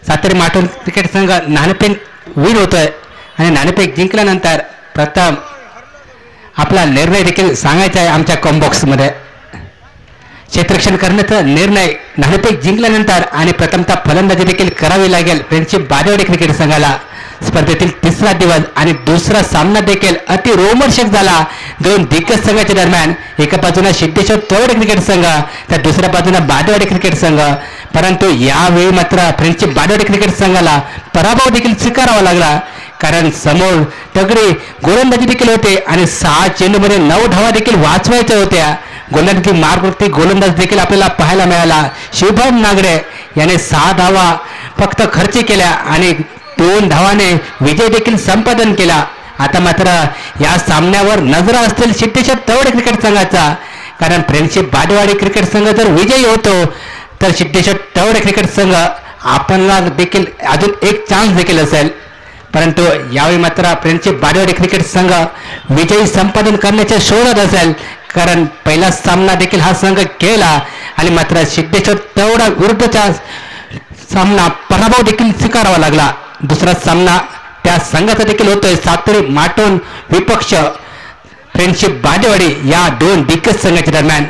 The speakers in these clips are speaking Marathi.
सातेरी माटोल क्रिकेट संघ नाणेफेक विन होतोय आणि नाणेफेक जिंकल्यानंतर प्रथम आपला निर्णय देखील सांगायचा आहे आमच्या कॉम्बॉक्समध्ये. क्षेत्ररक्षण करण्याचा निर्णय नाणेफेक जिंकल्यानंतर आणि प्रथमतः फलंदाजी देखील करावी लागेल फ्रेंडशिप बादेवाडी क्रिकेट संघाला. स्पर्धेतील तिसरा दिवस आणि दुसरा सामना देखील अति रोमहर्षक झाला दोन दिग्गज संघाच्या दरम्यान. एका बाजूला सिद्धेश्वर तळवडे क्रिकेट संघ तर दुसऱ्या बाजूला बादेवाडी क्रिकेट संघ. परंतु यावेळी मात्र फ्रेंडशिप बादेवाडी क्रिकेट संघाला पराभव देखील स्वीकारावा लागला, कारण समोर तगडी गोलंदाजी देखील होते आणि 6 चेंडूमध्ये 9 धावा देखील वाचवायच्या होत्या. गोलंदाजी मार्गवरती गोलंदाज देखील आपल्याला पाहायला मिळाला. शुभम नागडे याने 6 धावा फक्त खर्च केल्या आणि 2 धावाने विजय देखील संपादन केला. आता मात्र या सामन्यावर नजर असतील सिद्धेश्वर तळवडे क्रिकेट संघाचा, कारण फ्रेंडशिप बादेवाडी क्रिकेट संघ जर विजयी होतो तर सिद्धेश्वर तळवडे क्रिकेट संघ आपल्याला देखील अजून एक चान्स देखील असेल. परंतु यावेळी मात्र फ्रेंडशिप बादेवाडी क्रिकेट संघ विजयी संपादन करण्याच्या शोधात असेल, कारण पहिला सामना देखील हा संघ खेळला आणि मात्र सिद्धेश्वर तळवडा विरुद्धचा सामना पराभव देखील स्वीकारावा लागला. दुसरा सामना त्या संघाचा देखील होतोय सातेरी माटोल विपक्ष फ्रेंडशिप बादेवाडी या दोन दिग्गज संघाच्या दरम्यान.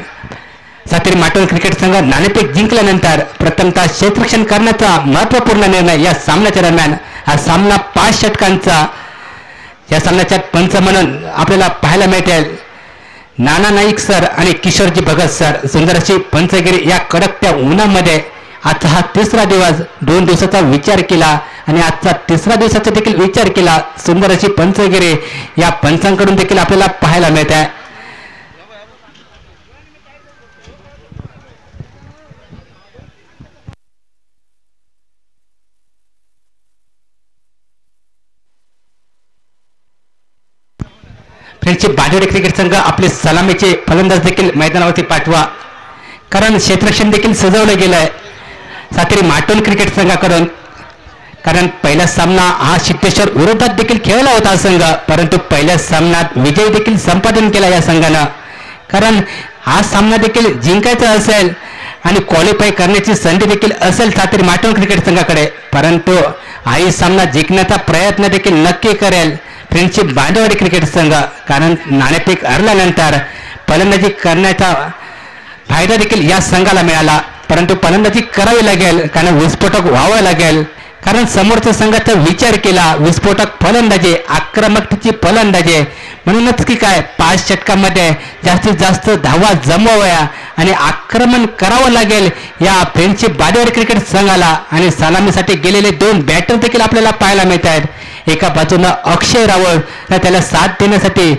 सातेरी माटोल क्रिकेट संघ नाणेफेक जिंकल्यानंतर प्रथमतः क्षेत्ररक्षण करण्याचा महत्त्वपूर्ण निर्णय या सामन्याच्या दरम्यान. हा सामना 5 षटकांचा. या सामन्याच्या पंच म्हणून आपल्याला पाहायला मिळतील नाना नाईक सर आणि किशोरजी भगत सर. सुंदर अशी पंचगिरी या कडकत्या उन्हामध्ये आजचा हा तिसरा दिवस 2 दिवसाचा विचार केला आणि आजचा तिसरा दिवसाचा देखील विचार केला. सुंदर अशी पंचगिरी या पंचांकडून देखील आपल्याला पाहायला मिळत आहे. फ्रेंडशिप बादेवाडी क्रिकेट संघ आपले सलामीचे फलंदाज देखील मैदानावरती पाठवा, कारण क्षेत्ररक्षण देखील सजवलं गेलं आहे सातेरी माटोल क्रिकेट संघाकडून. कारण पहिला सामना हा सिद्धेश्वर विरोधात देखील खेळला होता संघ, परंतु पहिल्या सामन्यात विजय देखील संपादन केला या संघानं. कारण हा सामना देखील जिंकायचा असेल आणि क्वालिफाय करण्याची संधी देखील असेल सातेरी माटोल क्रिकेट संघाकडे, परंतु हाही सामना जिंकण्याचा प्रयत्न देखील नक्की करेल फ्रेंडशिप बादेवाडी क्रिकेट संघ. कारण नाणेफेक हरल्यानंतर फलंदाजी करण्याचा फायदा देखील या संघाला मिळाला, परंतु फलंदाजी करावी लागेल, कारण विस्फोटक व्हावं लागेल. कारण समोरच्या संघाचा विचार केला, विस्फोटक फलंदाजी, आक्रमकतेची फलंदाजी, म्हणूनच की काय 5 षटकांमध्ये जास्तीत जास्त धावा जमवाव्या आणि आक्रमण करावं लागेल या फ्रेंडशिप बादेवाडी क्रिकेट संघाला. आणि सलामीसाठी गेलेले 2 बॅटर देखील आपल्याला पाहायला मिळत आहेत. एका बाजूनं अक्षय रावळ तर त्याला साथ देण्यासाठी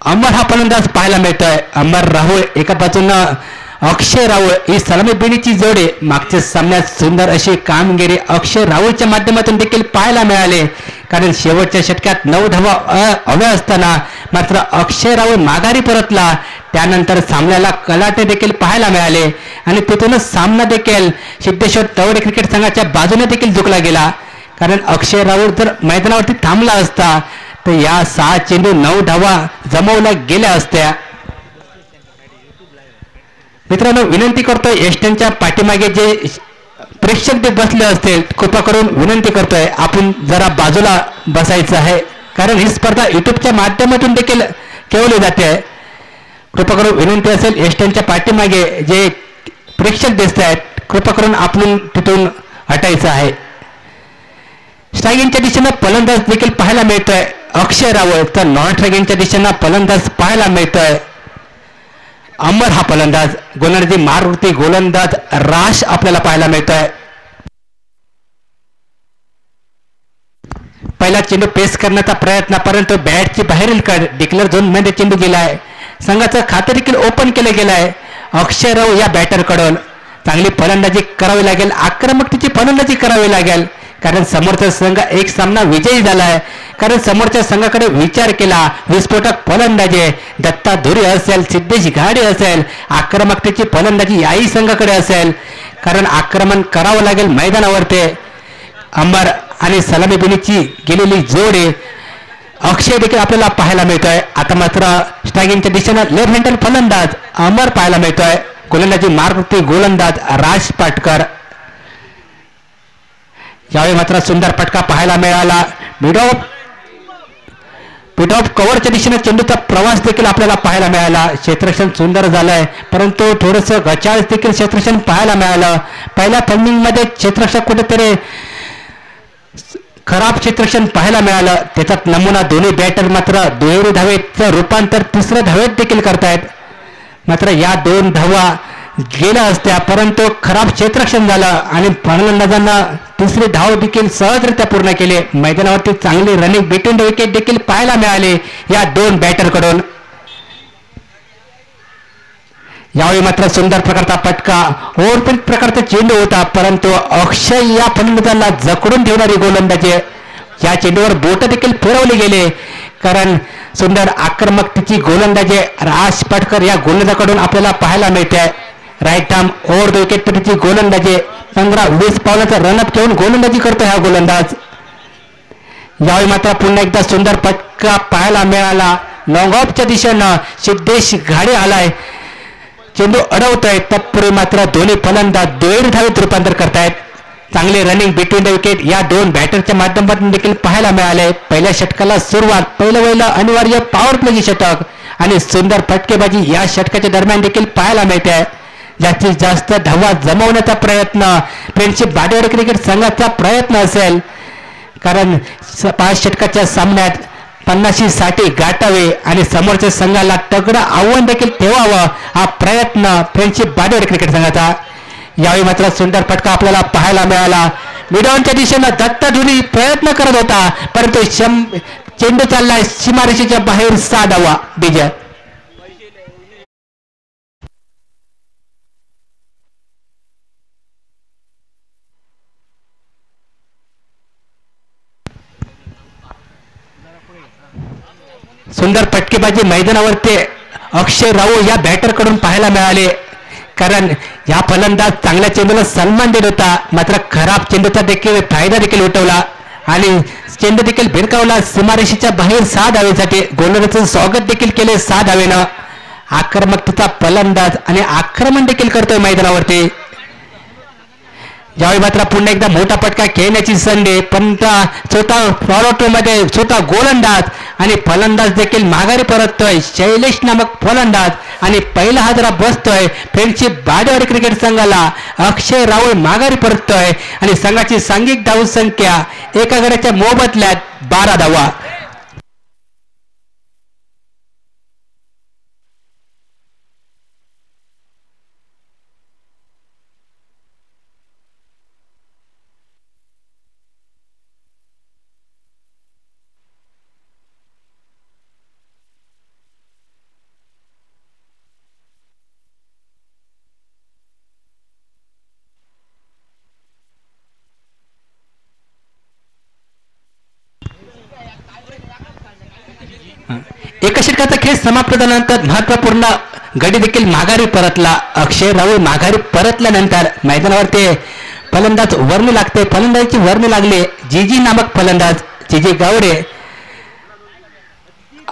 अमर हा फलंदाज पाहायला मिळतोय. अमर राहुळ एका बाजूनं अक्षय राहुळ ही सलामी बिनीची जोडी. मागच्या सामन्यात सुंदर अशी कामगिरी अक्षय राहुळच्या माध्यमातून देखील पाहायला मिळाले, कारण शेवटच्या षटकात 9 धावा हव्या असताना मात्र अक्षय राहुळ माघारी परतला. त्यानंतर सामन्याला कलाटे देखील पाहायला मिळाले आणि तिथूनच सामना देखील सिद्धेश्वर तळवडे क्रिकेट संघाच्या बाजूने देखील झुकला गेला. कारण अक्षय राहुळ जर मैदानावरती थांबला असता तर या 6 चेंडू 9 धावा जमवल्या गेल्या असत्या. मित्रांनो, विनंती करतोय एस्टनच्या पाठीमागे जे प्रेक्षक ते बसले असतील कृपा करून विनंती करतोय आपण जरा बाजूला बसायचं आहे, कारण ही स्पर्धा युट्यूबच्या माध्यमातून देखील खेळवली जाते. कृपा करून विनंती असेल एस्टनच्या पाठीमागे जे प्रेक्षक दिसत आहेत कृपा करून आपण तिथून हटायचं आहे. स्ट्रायगिंगच्या दिशेनं फलंदाज देखील पाहायला मिळतोय अक्षय रावळ, तर नॉन स्ट्रायगिंगच्या दिशेनं फलंदाज पाहायला मिळतोय अमर हा फलंदाज. गोलंदाजी मारवरती गोलंदाज राश आपल्याला पाहायला मिळतोय. पहिला चेंडू पेस करण्याचा प्रयत्न, परंतु बॅटची बाहेरील कड डिक्लेअर झोन मध्ये चेंडू गेलाय. संघाचं खातं देखील ओपन केलं गेलं आहे. अक्षय राव या बॅटरकडून चांगली फलंदाजी करावी लागेल, आक्रमकतेची फलंदाजी करावी लागेल, कारण समोरचा संघ एक सामना विजयी झालाय. कारण समोरच्या संघाकडे विचार केला, विस्फोटक फलंदाजी दत्ता धुरी असेल, सिद्धेश घाडे असेल, आक्रमकतेची फलंदाजी याही संघाकडे असेल, कारण आक्रमण करावं लागेल मैदानावरती. अंबर आणि सलामी बिनीची गेलेली जोडी अक्षय देखील आपल्याला पाहायला मिळतोय. आता मात्र स्ट्रायगिंगच्या दिशेनं लेफ्ट हँडर फलंदाज अमर पाहायला मिळतोय. गोलंदाजी मार्गवरती गोलंदाज राज पाटकर. यावेळी मात्र सुंदर फटका पाहायला मिळाला. मिड ऑफ कव्हरच्या दिशेने चेंडूचा प्रवास देखील आपल्याला पाहायला मिळाला. क्षेत्ररक्षण सुंदर झालंय, परंतु थोडंसं गचाळ देखील क्षेत्ररक्षण पाहायला मिळालं. पहिल्या फंडिंगमध्ये क्षेत्ररक्षक कुठेतरी खराब क्षेत्ररक्षण पाहायला मिळालं. त्याच्यात नमुना दोन्ही बॅटर मात्र दुहेरी धावेचं रूपांतर तिसऱ्या धावेत देखील करतायत. मात्र या 2 धावा गेल्या असत्या, परंतु खराब क्षेत्ररक्षण झालं आणि फलंदाजांना तिसरी धाव देखील सहजरित्या पूर्ण केली. मैदानावरती चांगली रनिंग बिटवीन द विकेट देखील पाहायला मिळाले या 2 बॅटरकडून. यावेळी मात्र सुंदर प्रकारचा फटका ओव्हरपिच प्रकारचा चेंडू होता, परंतु अक्षय या फलंदाजाला जखडून ठेवणारी गोलंदाजी. या चेंडूवर बोट देखील फिरवले गेले, कारण सुंदर आक्रमकतेची गोलंदाजी राज पाटकर या गोलंदाजाकडून आपल्याला पाहायला मिळते. Right arm over the wicket पद्धतीची गोलंदाजी 15-20 पावलाचा रनअप घेऊन गोलंदाजी करतो हा गोलंदाज. यावेळी मात्र पुन्हा एकदा सुंदर फटका पाहायला मिळाला. लॉंग ऑफच्या दिशेनं सिद्धेश घाडे आलाय, चेंडू अडवतोय. तत्पूर्वी मात्र दोन्ही फलंदाज दुहेरी धावेत रूपांतर करतायत. चांगले रनिंग बिटवीन द विकेट या 2 बॅटरच्या माध्यमातून देखील पाहायला मिळाले. पहिल्या षटकाला सुरुवात पहिलं अनिवार्य पॉवर प्लेची षटक आणि सुंदर फटकेबाजी या षटकाच्या दरम्यान देखील पाहायला मिळते. जास्तीत जास्त धावा जमवण्याचा प्रयत्न फ्रेंडशिप बाडेवाडी क्रिकेट संघाचा प्रयत्न असेल, कारण 5 षटकाच्या सामन्यात 50-60 गाठावे आणि समोरच्या संघाला तगडं आव्हान देखील ठेवावं हा प्रयत्न फ्रेंडशिप बाडेवाडी क्रिकेट संघाचा. यावेळी मात्र सुंदर फटका आपल्याला पाहायला मिळाला. मिडॉनच्या दिशेनं दत्ता धुनी प्रयत्न करत होता, परंतु चेंडू चाललाय सीमारेषेच्या बाहेर 6 धावा. विजय सुंदर फटकेबाजी मैदानावरती अक्षय राऊळ या बॅटरकडून पाहायला मिळाले, कारण या फलंदाज चांगल्या चेंडूला सन्मान देत होता. मात्र खराब चेंडूचा देखील फायदा देखील उठवला आणि चेंडू देखील भिरकावला सीमारेषेच्या बाहेर 6 धावेसाठी. गोलंदाजाचं स्वागत देखील केले 6 धावेनं. आक्रमकतेचा फलंदाज आणि आक्रमण देखील करतोय मैदानावरती. यावेळी मात्र पुन्हा एकदा मोठा फटका खेळण्याची संधी, पण स्वतः फॉलो मध्ये स्वतः गोलंदाज आणि फलंदाज देखील माघारी परततोय. शैलेश नामक फलंदाज आणि पहिला हादरा बसतोय फ्रेंडशिप बाडेवाडी क्रिकेट संघाला. अक्षय राऊळ माघारी परततोय आणि संघाची सांघिक धाव संख्या एका गड्याच्या मोबदल्यात 12 धावा. एका षटकाचा खेळ समाप्त झाल्यानंतर महत्वपूर्ण गडी देखील माघारी परतला. अक्षय राऊळ माघारी परतल्यानंतर मैदानावरती फलंदाज वर्णी लागते. फलंदाजीची वर्णी लागले जीजी नामक फलंदाज जीजी गावडे.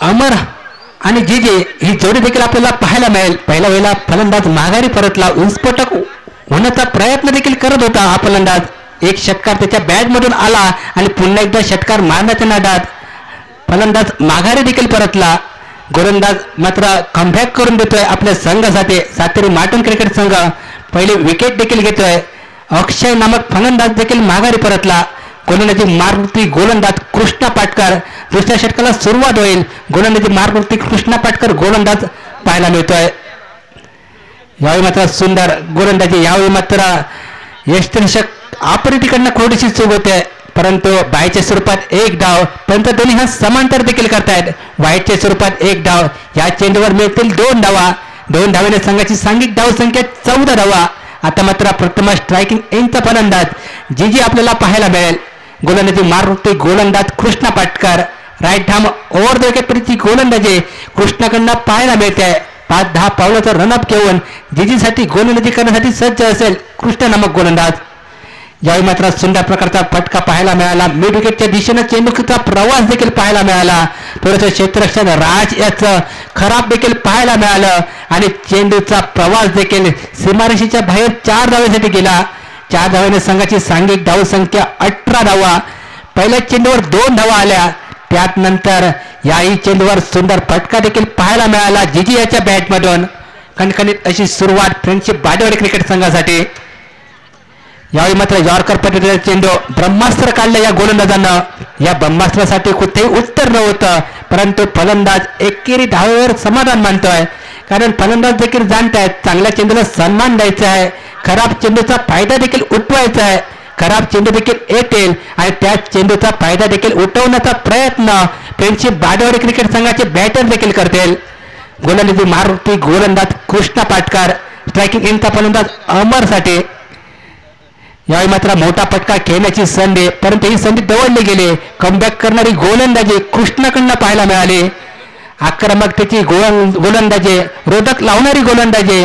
अमर आणि जीजी ही जोडी देखील आपल्याला पाहायला मिळेल. पहिल्या वेळेला फलंदाज माघारी परतला, विस्फोटक होण्याचा प्रयत्न देखील करत होता हा फलंदाज. एक षटकार त्याच्या बॅटमधून आला आणि पुन्हा एकदा षटकार मारण्याच्या नादात फलंदाज माघारी देखील परतला. गोलंदाज मात्र कमबॅक करून देतोय आपल्या संघासाठी. सातेरी माटण क्रिकेट संघ पहिली विकेट देखील घेतोय. अक्षय नामक फलंदाज देखील माघारी परतला. गोलंदाजी मारवरती गोलंदाज कृष्णा पाटकर. दुसऱ्या षटकाला सुरुवात होईल. गोलंदाजी मारवरती कृष्णा पाटकर गोलंदाज पाहायला मिळतोय. यावेळी मात्र सुंदर गोलंदाजी. यावेळी मात्र यष्टीरक्षक आपरितीकडनं थोडीशी चूक होते, परंतु बायच्या स्वरूपात 1 डाव. परंतु दोन्ही हा समांतर देखील करतायत. वाईटच्या स्वरूपात 1 डाव. या चेंडूवर मिळतील 2 धावा. 2 धावेने संघाची सांघिक धाव संख्या 14 धावा. आता मात्र प्रथम स्ट्रायकिंग एंडचा फलंदाज जीजी आपल्याला पाहायला मिळेल. गोलंदाजी मारवरती गोलंदाज Krishna Patkar. Right arm over the wicket गोलंदाजी कृष्णाकडनं पाहायला मिळते. 5-10 पावलाचा रनअप घेऊन जीजीसाठी गोलंदाजी करण्यासाठी सज्ज असेल कृष्णा नामक गोलंदाज. यावेळी मात्र सुंदर प्रकारचा फटका पाहायला मिळाला. मिड विकेटच्या दिशेनं चेंडूचा प्रवास देखील पाहायला मिळाला. थोडंसं क्षेत्ररक्षण राज याचं खराब देखील पाहायला मिळालं आणि चेंडूचा प्रवास देखील सीमारेषेच्या बाहेर 4 धावेसाठी गेला. 4 धावाने संघाची सांघिक धावसंख्या 18 धावा. पहिल्या चेंडूवर 2 धावा आल्या. त्यात नंतर याही चेंडूवर सुंदर फटका देखील पाहायला मिळाला जीजी याच्या बॅटमधून. खणखणीत अशी सुरुवात फ्रेंडशिप बालेवाडी क्रिकेट संघासाठी. यावेळी मात्र यॉर्कर पद्धतीचा चेंडू ब्रह्मास्त्र काढलं या गोलंदाजानं. या ब्रह्मास्त्रासाठी कुठेही उत्तर नव्हतं, परंतु फलंदाज एकेरी धावेवर समाधान मानतोय. कारण फलंदाज देखील जाणतायत चांगल्या चेंडूला सन्मान द्यायचा आहे, खराब चेंडूचा फायदा देखील उठवायचा आहे. खराब चेंडू देखील येतील आणि त्या चेंडूचा फायदा देखील उठवण्याचा प्रयत्न फ्रेंडशिप बालेवाडी क्रिकेट संघाचे बॅटर देखील करतील. गोलंदाजी मारुती गोलंदाज कृष्णा पाटकर, स्ट्रायकिंग एंडचा फलंदाज अमरसाठी. यावेळी मात्र मोठा फटका खेळण्याची संधी, परंतु ही संधी दवडली गेली. कमबॅक करणारी गोलंदाजी कृष्णाकडनं पाहायला मिळाली. आक्रमकतेची गोलंदाजी, रोधक लावणारी गोलंदाजी.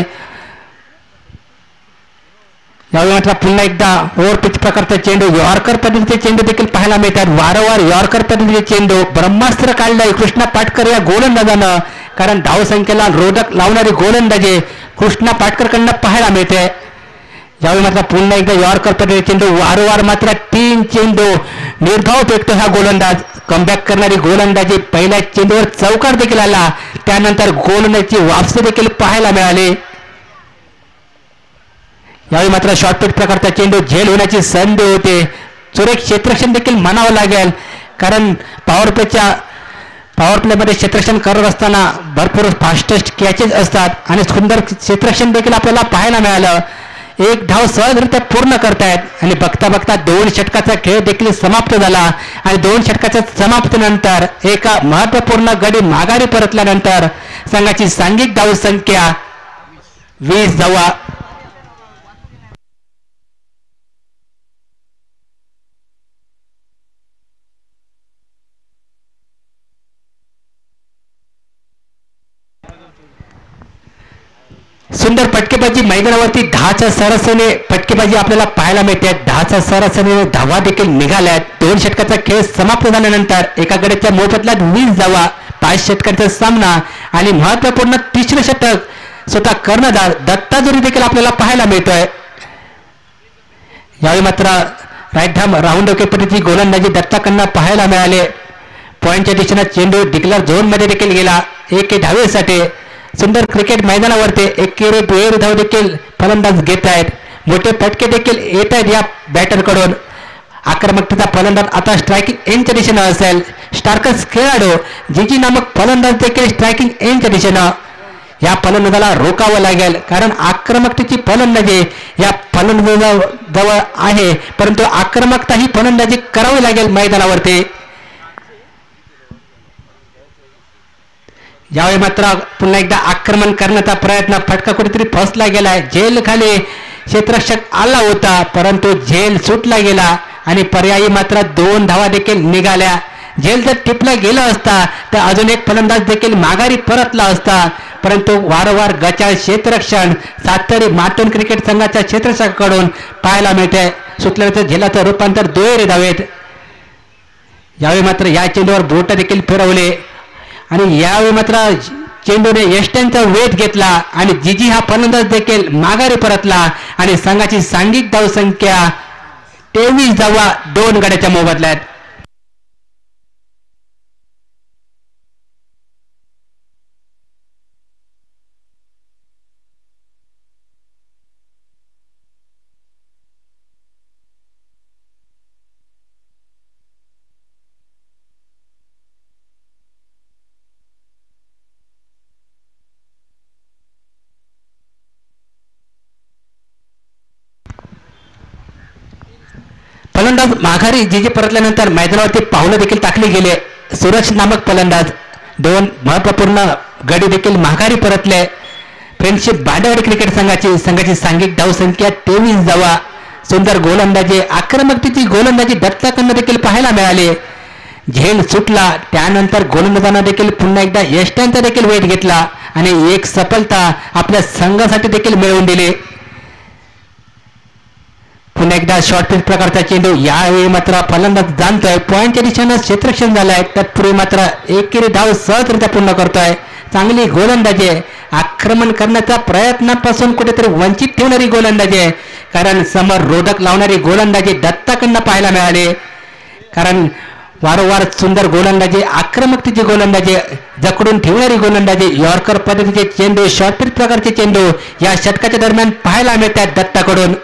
यावेळी मात्र पुन्हा एकदा ओव्हरपिच प्रकारचा चेंडू, यॉर्कर पद्धतीचे चेंडू देखील पाहायला मिळतात. वारंवार यॉर्कर पद्धतीचे चेंडू ब्रह्मास्त्र काढलाय कृष्णा पाटकर या गोलंदाजानं. कारण धावसंख्येला रोधक लावणारी गोलंदाजी कृष्णा पाटकरकडनं पाहायला मिळते. यावेळी मात्र पुन्हा एकदा यॉर्कर पद्धतीचे चेंडू, वारंवार मात्र 3 चेंडू निर्धाव फेकतो हा गोलंदाज. कमबॅक करणारी गोलंदाजी, पहिल्या चेंडूवर चौकार देखील आला. त्यानंतर गोलंदाजीची वापसी देखील पाहायला मिळाली. यावेळी मात्र शॉर्टपिच प्रकारचा चेंडू, झेल होण्याची संधी होते. सुरेख क्षेत्ररक्षण देखील म्हणावं लागेल, कारण पॉवर प्लेमध्ये क्षेत्ररक्षण करत असताना भरपूर फास्टेस्ट कॅचेस असतात आणि सुंदर क्षेत्ररक्षण देखील आपल्याला पाहायला मिळालं. 1 धाव सहजरित्या पूर्ण करतायत आणि बघता बघता 2 षटकाचा खेळ देखील समाप्त झाला. आणि 2 षटकाच्या समाप्तीनंतर एका महत्वपूर्ण गडी माघारी परतल्यानंतर संघाची सांघिक धावसंख्या 20 धावा. सुंदर फटकेबाजी मैदानावरती 10च्या सरासरीने फटकेबाजी आपल्याला पाहायला मिळते. 10च्या सरासरीने धावा देखील निघाल्यात. 2 षटकाचा खेळ समाप्त झाल्यानंतर एका गड्याच्या मोबदल्यात 20 धावा. 5 षटकांचा सामना आणि महत्वपूर्ण 3रे षटक स्वतः कर्णधार दत्ताजुरी देखील आपल्याला पाहायला मिळतोय. यावेळी मात्र राईट धाम राऊंड पद्धतीची गोलंदाजी दत्ताकडनं पाहायला मिळाले. पॉईंटच्या दिशेने चेंडू डिक्लेअर झोनमध्ये देखील गेला 1 धावेसाठी. सुंदर क्रिकेट मैदानावरती एकेरी 2 धाव देखील फलंदाज घेत आहेत. मोठे फटके देखील येत आहेत या बॅटरकडून. आक्रमकतेचा फलंदाज आता स्ट्रायकिंग एंडच्या दिशेनं असेल. स्टार्कर्स खेळाडू जीजी नामक फलंदाज देखील स्ट्रायकिंग एंडच्या दिशेनं. या फलंदाजाला रोकावं लागेल, कारण आक्रमकतेची फलंदाजी या फलंदाजाजवळ आहे, परंतु आक्रमकता ही फलंदाजी करावी लागेल मैदानावरती. यावेळी मात्र पुन्हा एकदा आक्रमण करण्याचा प्रयत्न, फटका कुठेतरी फसला गेलाय. झेल खाली क्षेत्ररक्षक आला होता, परंतु झेल सुटला गेला आणि पर्यायी मात्र 2 धावा देखील निघाल्या. झेल जर टिपला गेला असता तर अजून एक फलंदाज देखील माघारी परतला असता, परंतु वारंवार गचाळ क्षेत्ररक्षण सातरी माटण क्रिकेट संघाच्या क्षेत्ररक्षकाकडून पाहायला मिळते. सुटल्याचं झेलाचं रूपांतर 2 धावेत. यावेळी मात्र या चेंडूवर बोट देखील फिरवले आणि यावेळी मात्र चेंडूने यष्ट्यांचा वेध घेतला आणि जीजी हा फलंदाज देखील माघारी परतला आणि संघाची सांघिक धावसंख्या 23 धावा 2 गड्याच्या मोबदल्यात. फलंदाज माघारी जीजी परतल्यानंतर मैदानावरती पावलं देखील टाकली गेले. सूरज नामक फलंदाज 2 महत्वपूर्ण गडी देखील माघारी परतले. फ्रेंडशिप बालेवाडी क्रिकेट संघाची सांघिक धावसंख्या 23 धावा. सुंदर गोलंदाजी, आक्रमकतेची गोलंदाजी दत्ताकडनं देखील पाहायला मिळाली. झेल सुटला, त्यानंतर गोलंदाजानं देखील पुन्हा एकदा यष्ट्यांचा देखील वेध घेतला आणि एक सफलता आपल्या संघासाठी देखील मिळवून दिली. पुन्हा एकदा शॉर्ट पिच प्रकारचा चेंडू. यावेळी मात्र फलंदाज जाणतोय पॉईंटच्या दिशेनं क्षेत्ररक्षण झालंय. तत्पूर्वी मात्र एकेरी धाव सहजरित्या पूर्ण करतोय. चांगली गोलंदाजी आहे. आक्रमण करण्याच्या प्रयत्नापासून कुठेतरी वंचित ठेवणारी गोलंदाजी आहे. कारण समोर रोधक लावणारी गोलंदाजी दत्ताकडनं पाहायला मिळाली. कारण वारंवार सुंदर गोलंदाजी, आक्रमकतेची गोलंदाजी, जकडून ठेवणारी गोलंदाजी, यॉर्कर पद्धतीचे चेंडू, शॉर्ट पिच प्रकारचे चेंडू या षटकाच्या दरम्यान पाहायला मिळतात दत्ताकडून.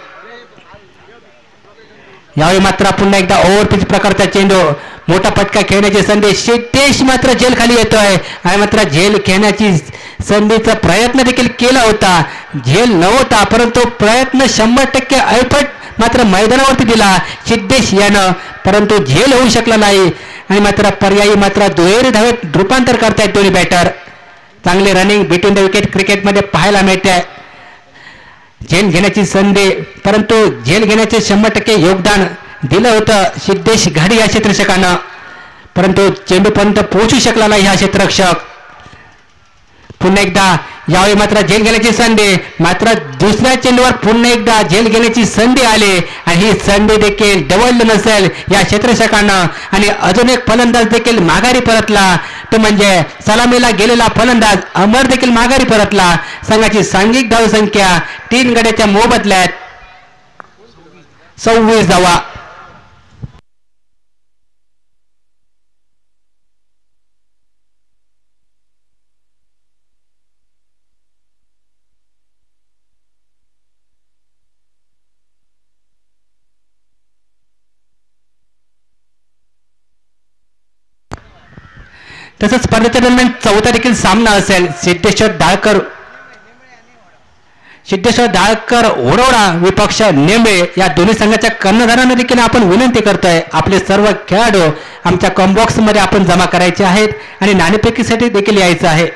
यावेळी मात्र पुन्हा एकदा ओव्हरपिच प्रकारचा चेंडू, मोठा फटका खेळण्याची संधी. सिद्धेश मात्र झेल खाली येतोय आणि मात्र झेल खेळण्याची संधीचा प्रयत्न देखील केला होता. झेल नव्हता परंतु प्रयत्न 100% ऐपट मात्र मैदानावरती दिला सिद्धेश यानं, परंतु झेल होऊ शकला नाही आणि मात्र पर्यायी मात्र दुहेरी धावेत रूपांतर करतायत दोन्ही बॅटर. चांगले रनिंग बिटवीन द विकेट क्रिकेटमध्ये पाहायला मिळते. झेल घेण्याची संधी, परंतु झेल घेण्याचे 100% योगदान दिलं होतं सिद्धेश घाडी या क्षेत्ररक्षकानं, परंतु चेंडूपर्यंत पोहोचू शकला नाही हा क्षेत्ररक्षक. पुन्हा एकदा यावेळी मात्र झेल घेण्याची संधी, मात्र दुसऱ्या चेंडूवर पुन्हा एकदा झेल घेण्याची संधी आली आणि ही संधी देखील डवलली नसेल या क्षेत्ररक्षकानं आणि अजून एक फलंदाज देखील माघारी परतला, तो म्हणजे सलामीला गेलेला फलंदाज अमर देखील माघारी परतला. संघाची सांघिक धावसंख्या 3 गड्याच्या मोबदल्यात 26 धावा. तसंच स्पर्धेच्या दरम्यान चौथा देखील सामना असेल. सिद्धेश्वर डाळकर ओढवडा विपक्ष नेंबे या दोन्ही संघाच्या कर्णधारांना देखील आपण विनंती करतोय, आपले सर्व खेळाडू आमच्या कॉम्बॉक्स मध्ये आपण जमा करायचे आहेत आणि नाणेफेकीसाठी देखील यायचं आहे.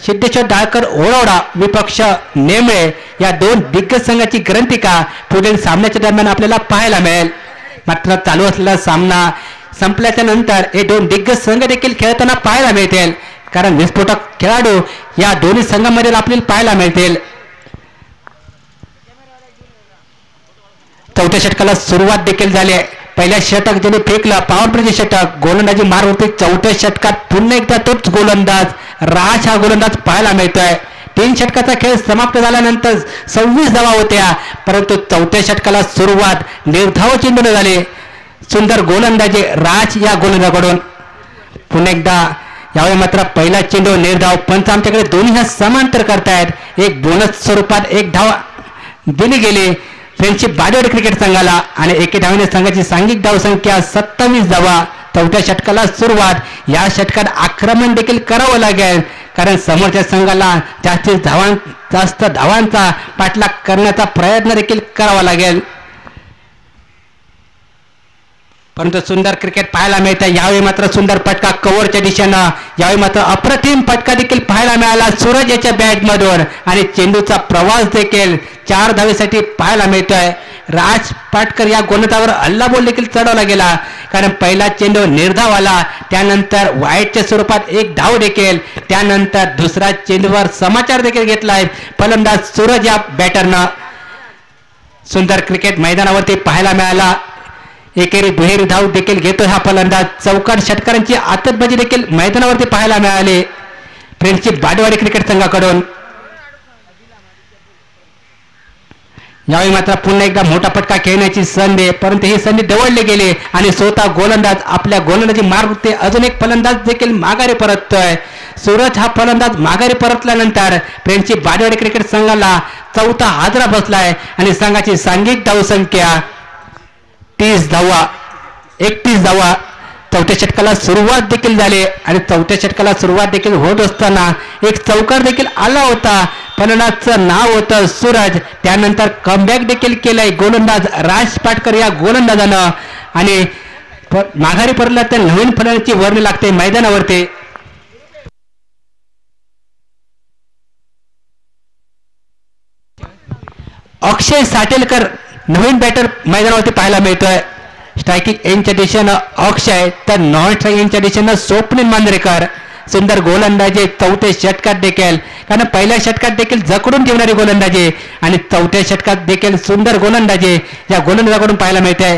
सिद्धेश्वर डाळकर ओढवडा विपक्ष नेंबे या दोन दिग्गज संघाची ग्रंथिका पुढील सामन्याच्या दरम्यान आपल्याला पाहायला मिळेल. मात्र चालू असलेला सामना संपल्याच्या नंतर हे दोन दिग्गज संघ देखील खेळताना पाहायला मिळतील, कारण विस्फोटक खेळाडू या दोन्ही संघांमध्ये आपल्याला पाहायला मिळतील. चौथ्या षटकाला सुरुवात देखील झाली आहे. पहिल्या षटक ज्याने फेकलं पॉवर प्लेचे षटक, गोलंदाजी मार होते. चौथ्या षटकात पुन्हा एकदा तोच गोलंदाज राज हा गोलंदाज पाहायला मिळतोय. 3 षटकाचा खेळ समाप्त झाल्यानंतर 26 धावा होत्या, परंतु चौथ्या षटकाला सुरुवात निर्धाव चेंडूने झाली. सुंदर गोलंदाजी राज या गोलंदाजाकडून. पुन्हा एकदा यावेळी मात्र पहिला चेंडू निर्धाव. पंच आमच्याकडे दोन्ही हा समांतर करतायत. एक बोनस स्वरूपात 1 धाव दिली गेली फ्रेंडशिप बाडवाडी क्रिकेट संघाला आणि एके धावेने संघाची सांघिक धावसंख्या 27 धावा. चौथ्या षटकाला सुरुवात. या षटकात आक्रमण देखील करावं लागेल, कारण समोरच्या संघाला जास्त धावांचा पाठलाग करण्याचा प्रयत्न देखील करावा लागेल. परंतु सुंदर क्रिकेट पाहायला मिळतं. यावेळी मात्र सुंदर फटका कव्हरच्या दिशेनं. यावेळी मात्र अप्रतिम फटका देखील पाहायला मिळाला सूरज याच्या बॅटमधून आणि चेंडूचा प्रवास देखील 4 धावेसाठी पाहायला मिळतोय. राज पाटकर या गोलंदाजावर हल्लाबोल देखील चढवला गेला, कारण पहिला चेंडू निर्धाव आला, त्यानंतर वाईटच्या स्वरूपात 1 धाव देखील, त्यानंतर दुसरा चेंडूवर समाचार देखील घेतलाय फलंदाज सूरज या बॅटरनं. सुंदर क्रिकेट मैदानावरती पाहायला मिळाला. एकेरी दुहेरी धाव देखील घेतो हा फलंदाज. चौकार षटकारांची आतषबाजी देखील मैदानावरती पाहायला मिळाली फ्रेंडशिप बाडवाडी क्रिकेट संघाकडून. यावेळी मात्र पुन्हा एकदा मोठा फटका खेळण्याची संधी, परंतु ही संधी डवळली गेली आणि स्वतः गोलंदाज आपल्या गोलंदाजी मार्ग अजून एक फलंदाज देखील माघारी परततोय. सूरज हा फलंदाज माघारी परतल्यानंतर फ्रेंडशिप बाडवाडी क्रिकेट संघाला चौथा हादरा बसलाय आणि संघाची सांघिक धावसंख्या 30 धावा 31 धावा. चौथ्या षटकाला सुरुवात देखील झाली आणि चौथ्या षटकाला सुरुवात देखील होत असताना एक चौकार देखील आला होता. फलंदाजचं नाव होतं सूरज. त्यानंतर कमबॅक देखील केलंय गोलंदाज राज पाटकर या गोलंदाजानं आणि माघारी परतला तर नवीन फलंदाजाची वर्णी लागते मैदानावरती. अक्षय साटेलकर नवीन बॅटर मैदानावरती पाहायला मिळतोय. स्ट्रायकिंग एंडच्या दिशेनं अक्षय तर नॉन स्ट्रायकिंग एंडच्या दिशेनं स्वप्नील मांजरेकर. सुंदर गोलंदाजी चौथ्या षटकात देखील, कारण पहिल्या षटकात देखील जकडून ठेवणारी गोलंदाजी आणि चौथ्या षटकात देखील सुंदर गोलंदाजी या गोलंदाजाकडून पाहायला मिळते.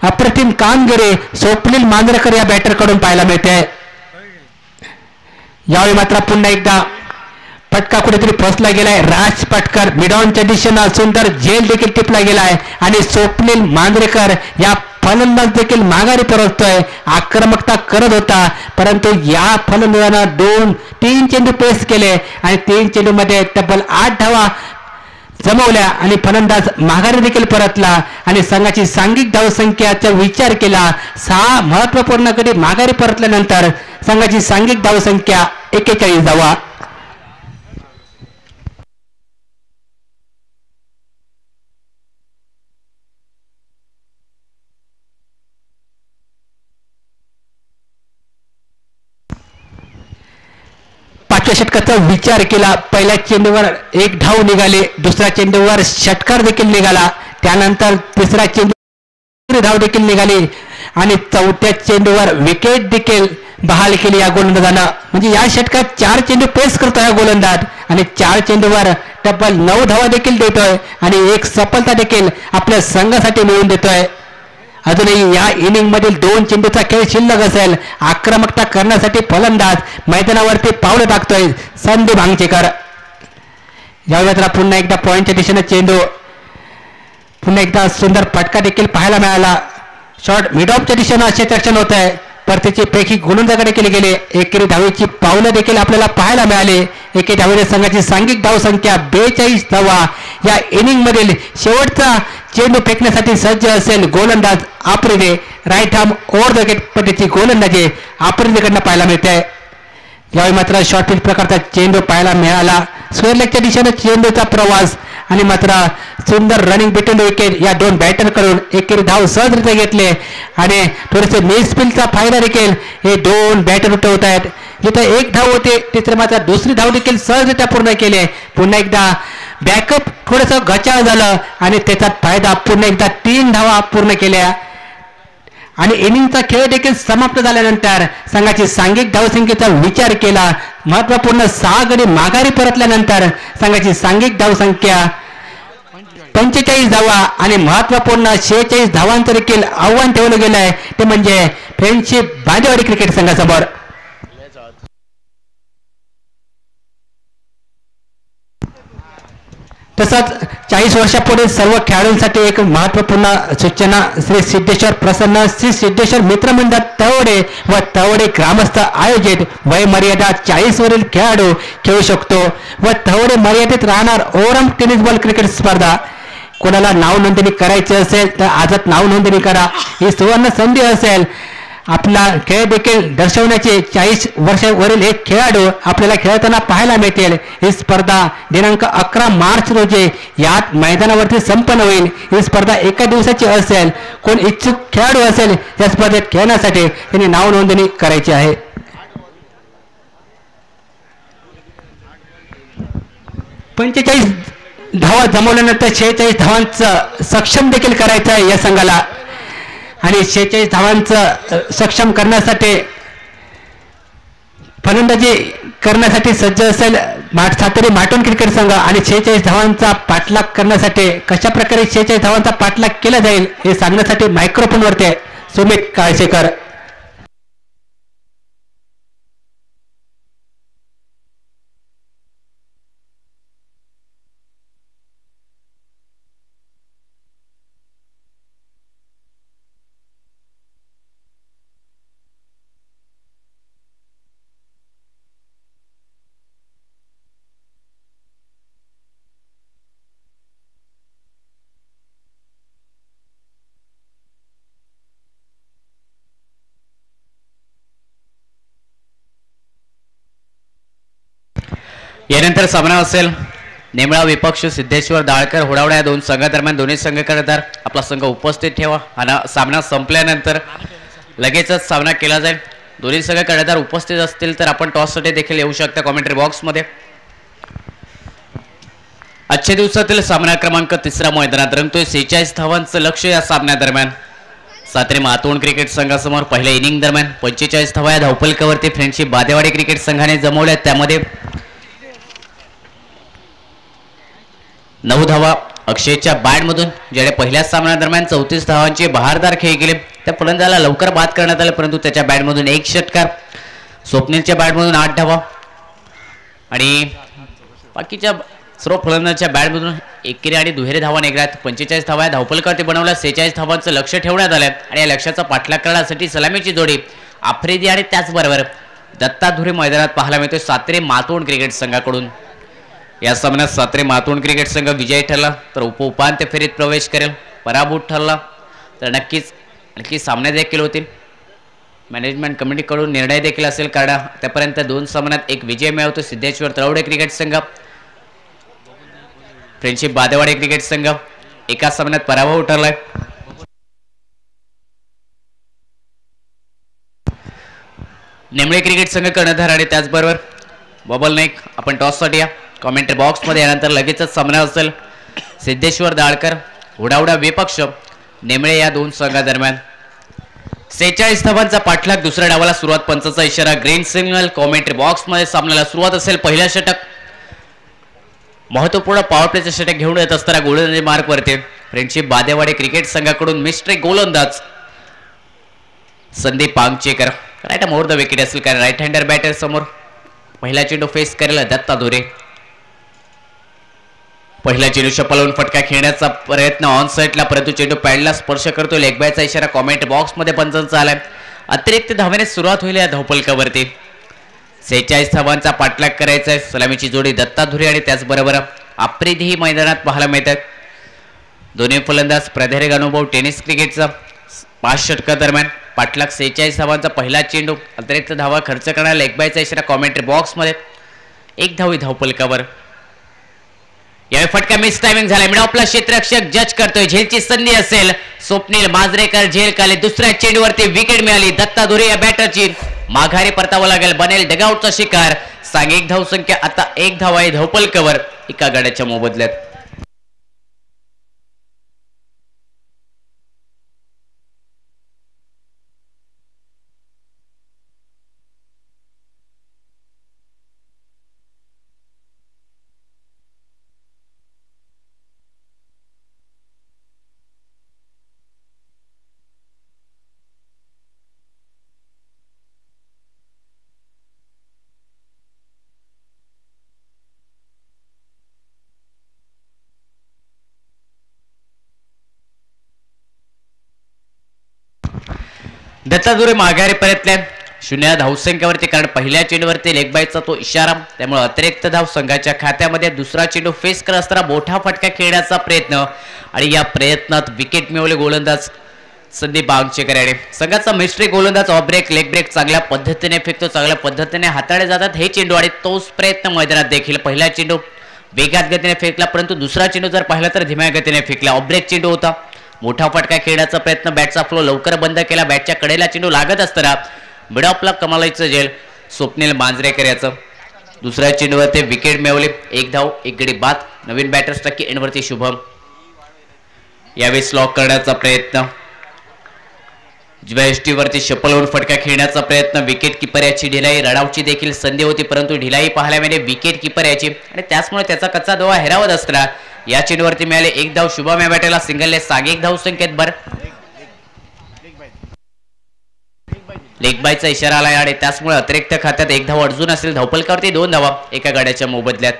अप्रतिम कामगिरी स्वप्नील मांजरेकर या बॅटरकडून पाहायला मिळते. यावेळी मात्र पुन्हा एकदा फटका कुठेतरी फसला गेलाय. राज पटकर मिडॉनच्या दिशेनं सुंदर झेल देखील टिपला गेलाय आणि स्वप्नील मांजरेकर या फलंदाज देखील माघारी परततोय. आक्रमकता करत होता परंतु या फलंदाजानं 3 चेंडू पेस केले आणि 3 चेंडूमध्ये तब्बल 8 धावा जमवल्या आणि फलंदाज माघारी देखील परतला आणि संघाची सांघिक धावसंख्याचा विचार केला. 6 महत्वपूर्ण गडी माघारी परतल्यानंतर संघाची सांघिक धावसंख्या 41 धावा. पाचव्या षटकाचा विचार केला. पहिल्या चेंडूवर 1 धाव निघाली, दुसऱ्या चेंडूवर षटकार देखील निघाला, त्यानंतर तिसरा चेंडू धाव देखील निघाली आणि चौथ्या चेंडूवर विकेट देखील बहाल केली या गोलंदाजानं. म्हणजे या षटकात 4 चेंडू पेस करतो हा गोलंदाज आणि 4 चेंडूवर तब्बल 9 धावा देखील देतोय आणि 1 सफलता देखील आपल्या संघासाठी मिळवून देतोय. अजूनही या इनिंग मधील 2 चेंडूचा खेळ शिल्लक असेल. आक्रमकता करण्यासाठी फलंदाज मैदानावरती पावलं टाकतोय संदीप भांगचेकर. यावेळेला पुन्हा एकदा पॉइंटच्या दिशेने चेंडू, पुन्हा एकदा सुंदर फटका देखील पाहायला मिळाला. शॉर्ट मिड ऑफच्या दिशेनं क्षेत्ररक्षण होत आहे. परतीची पैकी गोलंदाजाकडे केली गेली. एकेरी धावेची पावलं देखील आपल्याला पाहायला मिळाले. एके धावेने संघाची सांघिक धावसंख्या 42 धावा. या इनिंग मधील शेवटचा चेंडू फेकण्यासाठी सज्ज असेल गोलंदाज Afridi. Right arm over the wicket पद्धतीची गोलंदाजी आफ्रिदीकडनं पाहायला मिळते. यावेळी मात्र शॉर्ट पिच प्रकारचा चेंडू पाहायला मिळाला. स्क्वेअर लेगच्या दिशेने चेंडूचा प्रवास आणि मात्र सुंदर रनिंग बिटवीन द विकेट या 2 बॅटरकडून एकेरी धाव सहजरित्या घेतले आणि थोडेसे मिसफिल्डचा फायदा देखील हे 2 बॅटर उठवत आहेत. जिथे 1 धाव होते तिथे मात्र दुसरी धाव देखील सहजरित्या पूर्ण केली. पुन्हा एकदा बॅकअप थोडंसं गचाळ झालं आणि त्याचा फायदा पुन्हा एकदा 3 धावा पूर्ण केल्या आणि इनिंगचा खेळ देखील समाप्त झाल्यानंतर संघाची सांघिक धावसंख्येचा विचार केला. महत्वपूर्ण 6 गडी माघारी परतल्यानंतर संघाची सांघिक धावसंख्या 45 धावा आणि महत्वपूर्ण 46 धावांचं देखील आव्हान ठेवलं गेलं आहे. ते म्हणजे फ्रेंडशिप बांदेवाडी क्रिकेट संघासमोर. तसंच 40 वर्षापुढे सर्व खेळाडूंसाठी एक महत्वपूर्ण सूचना. श्री सिद्धेश्वर प्रसन्न श्री सिद्धेश्वर मित्रमंडळ तवडे व तवडे ग्रामस्थ आयोजित वयमर्यादा 40 वरील खेळाडू खेळू शकतो व तवडे मर्यादित राहणार ओव्हरऑल टेनिस बॉल क्रिकेट स्पर्धा. कोणाला नाव नोंदणी करायची असेल तर आजच नाव नोंदणी करा. ही सुवर्ण संधी असेल आपला खेळ देखील दर्शवण्याचे. 40 वर्षावरील एक खेळाडू आपल्याला खेळताना पाहायला मिळतील. ही स्पर्धा दिनांक 11 मार्च रोजी यात मैदानावरती संपन्न होईल. ही स्पर्धा एका दिवसाची असेल. कोण इच्छुक खेळाडू असेल या स्पर्धेत खेळण्यासाठी त्यांनी नाव नोंदणी करायची आहे. धावा जमवल्यानंतर 46 धावांचं सक्षम देखील करायचं आहे या संघाला आणि 46 धावांचं सक्षम करण्यासाठी फलंदाजी करण्यासाठी सज्ज असेल सातेरी माटोन क्रिकेट संघ आणि 46 धावांचा पाठलाग करण्यासाठी कशा प्रकारे 46 धावांचा पाठलाग केला जाईल हे सांगण्यासाठी मायक्रोफोनवरती सुमित काळशेकर. यानंतर सामना असेल नेमळा विपक्ष सिद्धेश्वर दाळकर होडावडा या 2 संघादरम्यान. दोन्ही संघ करणार आपला संघ उपस्थित ठेवा आणि सामना संपल्यानंतर लगेचच सामना केला जाईल. दोन्ही संघ करणार उपस्थित असतील तर आपण टॉससाठी देखील येऊ शकता कॉमेंट्री बॉक्समध्ये. आजच्या दिवसातील सामना क्रमांक 3 मैदानात रंगतोय. 46 धावांचं लक्ष या सामन्यादरम्यान. सातेरी मातोंड क्रिकेट संघासमोर पहिल्या इनिंग दरम्यान 45 धावा या धावफलकावरती फ्रेंडशिप बादेवाडी क्रिकेट संघाने जमवल्या. त्यामध्ये 9 धावा अक्षयच्या बॅटमधून ज्याने पहिल्या सामन्यादरम्यान 34 धावांची बहारदार खेळी केली त्या फलंदाजाला लवकर बाद करण्यात आले, परंतु त्याच्या बॅटमधून एक षटकार, स्वप्नीलच्या बॅटमधून 8 धावा आणि बाकीच्या सर्व फलंदाजांच्या बॅटमधून एकेरी आणि दुहेरी धावा निघाल्यात. 45 धावा धावफलकावरती बनवल्या, 46 धावांचं लक्ष ठेवण्यात आलं आणि या लक्ष्याचा पाठलाग करण्यासाठी सलामीची जोडी आफ्रिदी आणि त्याचबरोबर दत्ता धुरे मैदानात पाहायला मिळतोय सात्रे मातोंड क्रिकेट संघाकडून. या सामन्यात सात्रे मातोंड क्रिकेट संघ विजयी ठरला तर उपउपांत्य फेरीत प्रवेश करेल, पराभूत ठरला तर नक्कीच आणखी सामने देखील होतील. मॅनेजमेंट कमिटीकडून निर्णय देखील असेल, कारण आतापर्यंत 2 सामन्यात एक विजय मिळवतो सिद्धेश्वर तळवडे क्रिकेट संघ, फ्रेंडशिप बादेवाडी क्रिकेट संघ एका सामन्यात पराभव ठरलाय. नेमळे क्रिकेट संघ कर्णधार आणि त्याचबरोबर बबल नाईक. आपण टॉससाठी या कॉमेंट्री बॉक्समध्ये यानंतर लगेचच सामना असेल सिद्धेश्वर दाळकर हुडावडा विपक्ष नेमळे या 2 संघादरम्यान. 46 धावांचा पाठलाग, दुसऱ्या डावाला सुरुवात, पंचाचा इशारा, ग्रीन सिग्नल. कॉमेंट्री बॉक्समध्ये सामन्याला सुरुवात असेल. पहिलं षटक, महत्वपूर्ण पॉवर प्लेचं षटक घेऊन येत असताना गोलंदाजी मार्कवरती फ्रेंडशिप बादेवाडी क्रिकेट संघाकडून मिस्ट्री गोलंदाज Sandeep Pangchekar. Right over the wicket असेल, कारण राईट हँडर बॅटर समोर पहिला चेंडू फेस करेल दत्ता धुरे. पहिला चेंडू शपलवून फटका खेळण्याचा प्रयत्न ऑन साईडला, परंतु चेंडू पॅडला स्पर्श करतो. लेग बायचा इशारा कॉमेंट बॉक्समध्ये पंचांचा आलाय. अतिरिक्त धावेने सुरुवात होईल या धावफलकावरती. 46 धावांचा पाठलाग करायचा आहे. सलामीची जोडी दत्ता धुरे आणि त्याचबरोबर आफ्रिदीही मैदानात पाहायला मिळतात. दोन्ही फलंदाज प्रादेशिक अनुभव टेनिस क्रिकेटचा 5 षटकादरम्यान पाठलाग 46 धावांचा पहिला चेंडू, अतिरिक्त धावा खर्च करणारा लेग बायचा इशारा कॉमेंट्री बॉक्समध्ये. 1 धाव धावफलकावर. यावेळी फटका मिस टायमिंग झाला. मिडॉपला क्षेत्ररक्षक जज करतोय, झेलची संधी असेल. स्वप्नील मांजरेकर झेल खाली, दुसऱ्या चेंडूवरती विकेट मिळाली. दत्ता धुरे या बॅटरची माघारी परतावं लागेल, बनेल डगआउटचा शिकार. सांघिक धाव संख्या आता 1 धाव आहे धावफलकावर एका गड्याच्या मोबदल्यात. दत्ता धुरे माघारी परतल्या 0 धावसंख्येवरती, कारण पहिल्या चेंडूवरती लेग बायचा तो इशारा, त्यामुळे अतिरिक्त धाव संघाच्या खात्यामध्ये. दुसरा चेंडू फेस करत असताना मोठा फटका खेळण्याचा प्रयत्न आणि या प्रयत्नात विकेट मिळवले गोलंदाज संदीप बांगचेकर याने. संघाचा मिस्ट्री गोलंदाज ऑफ ब्रेक लेग ब्रेक चांगल्या पद्धतीने फेकतो, चांगल्या पद्धतीने हाताळले जातात हे चेंडू आणि तोच प्रयत्न मैदानात देखील. पहिला चेंडू वेगात गतीने फेकला, परंतु दुसरा चेंडू जर पाहिला तर धीम्या गतीने फेकला. ऑफ ब्रेक चेंडू होता. मोठा फटका खेळण्याचा प्रयत्न, बॅटचा फ्लो लवकर बंद केला. बॅटच्या कडेला चेंडू लागत असताना मिडॉपला कमालायचं झेल स्वप्नील मांजरेकर याचं. दुसऱ्या चेंडूवरती विकेट मिळवली. 1 धाव 1 गडी बाद. नवीन बॅटर्स टक्के एंडवरती शुभम. यावेळी स्लॉक करण्याचा प्रयत्न, वरती शपलवून फटका खेळण्याचा प्रयत्न. विकेट किपर याची ढिलाई, रनआउटची देखील संधी होती, परंतु ढिलाई पाहायला मिळाली विकेट किपर याची आणि त्याचमुळे त्याचा कच्चा दोहा हेरावत असताना या चेंडूवरती मिळाले 1 धाव. शुभम या बॅटरला सिंगलने सांघिक धाव संख्येत भर. लेग बायचा इशारा आला आणि त्याचमुळे अतिरिक्त खात्यात 1 धाव अडचून असेल. धावफलकावरती 2 धावा एका गाड्याच्या मोबदल्यात.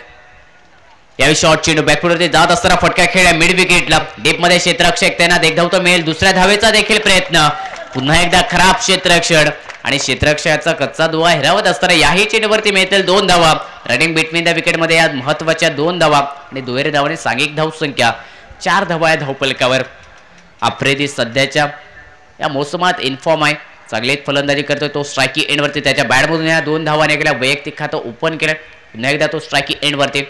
यावेळी शॉर्ट चेंडू बॅकफुटवरती जात असताना फटका खेळला मिड विकेटला. डीपमध्ये क्षेत्ररक्षक त्यांना 1 धाव तर मिळेल. दुसऱ्या धावेचा देखील प्रयत्न, पुन्हा एकदा खराब क्षेत्ररक्षण आणि क्षेत्ररक्षकाचा कच्चा दुवा हेरावत असताना याही चेंडूवरती मिळतील 2 धावा. रनिंग बिटवीन द विकेटमध्ये या महत्वाच्या 2 धावा आणि दुहेरी धावाने सांघिक धाव संख्या 4 धावा आहे धावफलकावर. आफ्रिदी सध्याच्या या मोसमात इन्फॉर्म आहे, चांगली फलंदाजी करतोय तो. स्ट्रायकी एंडवरती त्याच्या बॅटमधून या 2 धावा निघाल्या. वैयक्तिक खातं ओपन केलं. पुन्हा एकदा तो स्ट्रायकी एंडवरती.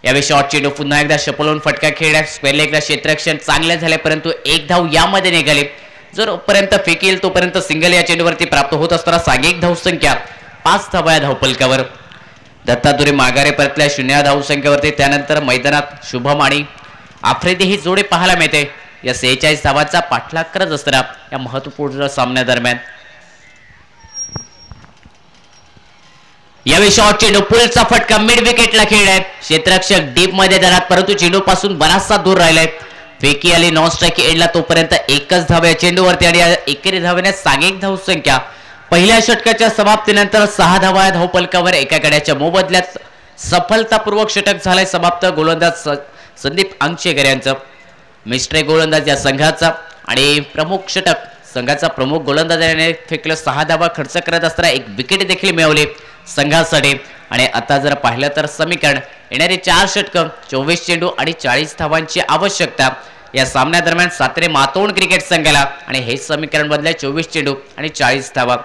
यावेळी शॉर्ट चेंडू पुन्हा एकदा शपलवून फटका खेळला. स्क्वेअर लेगला क्षेत्ररक्षण चांगले झाले, परंतु 1 धाव यामध्ये निघाली. जोपर्यंत फेकेल तोपर्यंत सिंगल या चेंडूवरती प्राप्त होत असताना सांघिक धाव संख्या 5 धावा या धावफलकावर. दत्ता धुरे माघारी परतल्या 0 धाव संख्येवरती. त्यानंतर मैदानात शुभम आणि आफ्रिदी ही जोडी पाहायला मिळते. या 46 धावांचा पाठलाग करत असताना या महत्वपूर्ण सामन्यादरम्यान यावेळी शॉट चेंडू पुलचा फटका मिड विकेटला खेळलाय. क्षेत्ररक्षक डीप मध्ये जाणार परंतु चेंडू पासून बराचसा दूर राहिलाय. फेकी आली नॉन स्ट्राईक एंडला तोपर्यंत एकच धाव या चेंडूवरती आणि एकेरी धावेने सांघिक धावसंख्या पहिल्या षटकाच्या समाप्तीनंतर 6 धावा धावपलकावर एका गड्याच्या मोबदल्यात सफलतापूर्वक षटक झालंय समाप्त. गोलंदाज संदीप अंगशेकर यांचं मिस्ट्री गोलंदाज या संघाचा आणि प्रमुख षटक संघाचा प्रमुख गोलंदाजाने फेकलं 6 धावा खर्च करत असताना एक विकेट देखील मिळवली संघासाठी. आणि आता जर पाहिलं तर समीकरण येणारी 4 षटकं 24 चेंडू आणि 40 धावांची आवश्यकता या सामन्यादरम्यान सातारे मातोंड क्रिकेट संघाला आणि हे समीकरण बदलले 24 चेंडू आणि 40 धावा.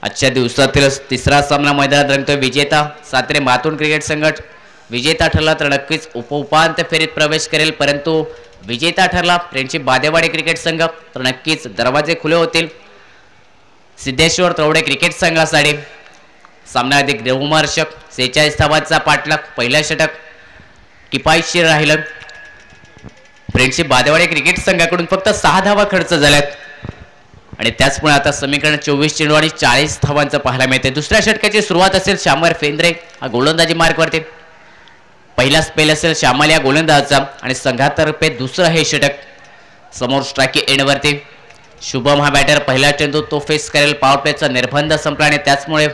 आजच्या दिवसातील तिसरा सामना मैदानात रंगतोय. विजेता सातारे मातोंड क्रिकेट संघ विजेता ठरला तर नक्कीच उपउपांत्य फेरीत प्रवेश करेल, परंतु विजेता ठरला फ्रेंडशिप बादेवाडी क्रिकेट संघ तर नक्कीच दरवाजे खुले होतील सिद्धेश्वर तरवडे क्रिकेट संघासाठी. सामना अधिक रोमहर्षक 46 धावांचा पाठलाग पहिल्या षटक किफायतशीर राहिलं. फ्रेंडशिप बादेवाडी क्रिकेट संघाकडून फक्त 6 धावा खर्च झाल्यात आणि त्याचमुळे आता समीकरण 24 चेंडू आणि 40 धावांचं पाहायला मिळते. दुसऱ्या षटकाची सुरुवात असेल श्यामर फेंद्रे हा गोलंदाजी मार्कवरती. पहिला स्पेल असेल श्यामल या गोलंदाजाचा आणि संघातर्फे दुसरं हे षटक समोर स्ट्राईक एंडवरती शुभम हा बॅटर. पहिला चेंडू तो फेस करेल. पॉवर प्लेचा निर्बंध संपला आणि त्याचमुळे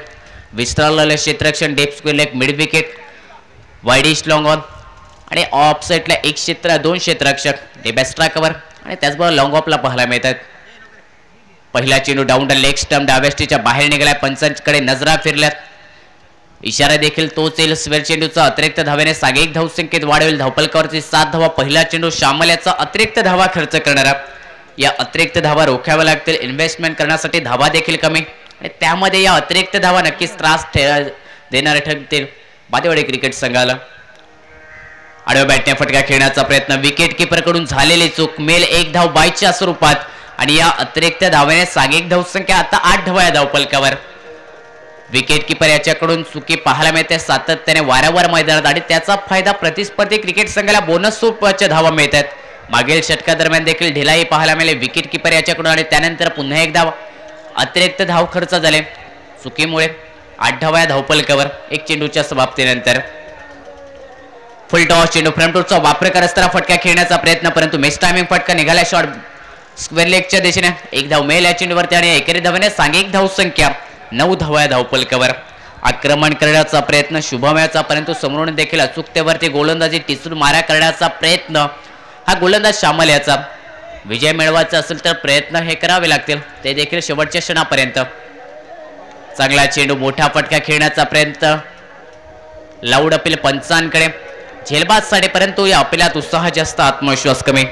विस्तारलेले क्षेत्ररक्षण डेप square leg mid wicket widish long on आणि ऑफ साईडला 2 क्षेत्ररक्षक डेबॅस्ट्रा कव्हर आणि त्याचबरोबर लॉंग ऑफला पाहायला मिळतात. पहिला चेंडू डाऊन द लेग स्टंप डाव्यास्टीच्या बाहेर निघालाय. पंचांकडे नजरा फिरल्यात. इशारा देखील तोच येईल. स्वेर चेंडूचा अतिरिक्त धावेने सांघिक धावसंख्येत वाढ होईल. धावपलकावरती 7 धावा. पहिला चेंडू श्यामल याचा अतिरिक्त धावा खर्च करणारा. या अतिरिक्त धावा रोखाव्या लागतील. इन्व्हेस्टमेंट करण्यासाठी धावा देखील कमी आणि त्यामध्ये या अतिरिक्त धावा नक्कीच त्रास देणारे ठरतील बादेवाडी क्रिकेट संघाला. आडव्या बॅटने फटका खेळण्याचा प्रयत्न विकेट किपर कडून झालेली चूक. मेल 1 धाव बायच्या स्वरूपात आणि या अतिरिक्त धावेने सांघिक धावसंख्या आता 8 धावा या धावपलकावर. विकेट किपर याच्याकडून चुकी पाहायला मिळते सातत्याने वारंवार मैदानात आणि त्याचा फायदा प्रतिस्पर्धी क्रिकेट संघाला बोनस स्वरूपाच्या धावा मिळतात. मागील षटकादरम्यान देखील ढिलाई पाहायला मिळाली विकेट किपर याच्याकडून आणि त्यानंतर पुन्हा एक धाव अतिरिक्त धाव खर्च झाले चुकीमुळे. 8 धावा या धावपलकावर 1 चेंडूच्या समाप्तीनंतर. फुल टॉस चेंडू फ्रंटचा वापर करत असताना फटका खेळण्याचा प्रयत्न परंतु मिस टायमिंग फटका निघाला. शॉट स्क्वेअर लेगच्या दिशेने 1 धाव मेल या चेंडूवरती आणि एकेरी धावेने सांघिक धावसंख्या 9 धावा या धावपलकावर. आक्रमण करण्याचा प्रयत्न शुभम याचा परंतु समोरून देखील अचूकतेवरती गोलंदाजी टिचून मारा करण्याचा प्रयत्न हा गोलंदाज श्यामल याचा. विजय मिळवायचा असेल तर प्रयत्न हे करावे लागतील ते देखील शेवटच्या क्षणापर्यंत. चांगला चेंडू मोठा फटका खेळण्याचा प्रयत्न लाऊड अपील पंचांकडे झेलबाज साडे परंतु या अपिलात उत्साह जास्त आत्मविश्वास कमी.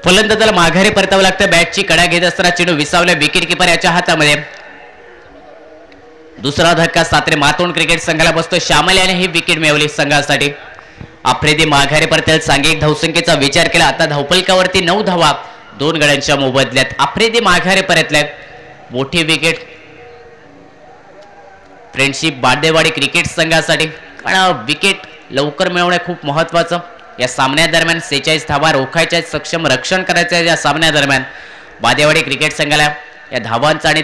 फलंदाजाला माघारी परतावं लागतं. बॅटची कडा घेत असताना चेंडू विसावल्या विकेट किपर याच्या हातामध्ये. दुसरा धक्का सातारे मातोंड क्रिकेट संघाला बसतो. श्यामल याने ही विकेट मिळवली संघासाठी. आफ्रिदी माघारी परतेल. सांघिक धावसंख्येचा विचार केला आता धावपलकावरती 9 धावा 2 गड्यांच्या मोबदल्यात. आफ्रिदी माघारी परतल्या. मोठी विकेट फ्रेंडशिप बादेवाडी क्रिकेट संघासाठी कारण विकेट लवकर मिळवणे खूप महत्वाचं. या सामन्यादरम्यान 46 धावा रोखायच्या सक्षम रक्षण करायचं या सामन्यादरम्यान बादेवाडी क्रिकेट संघाला या धावांचा आणि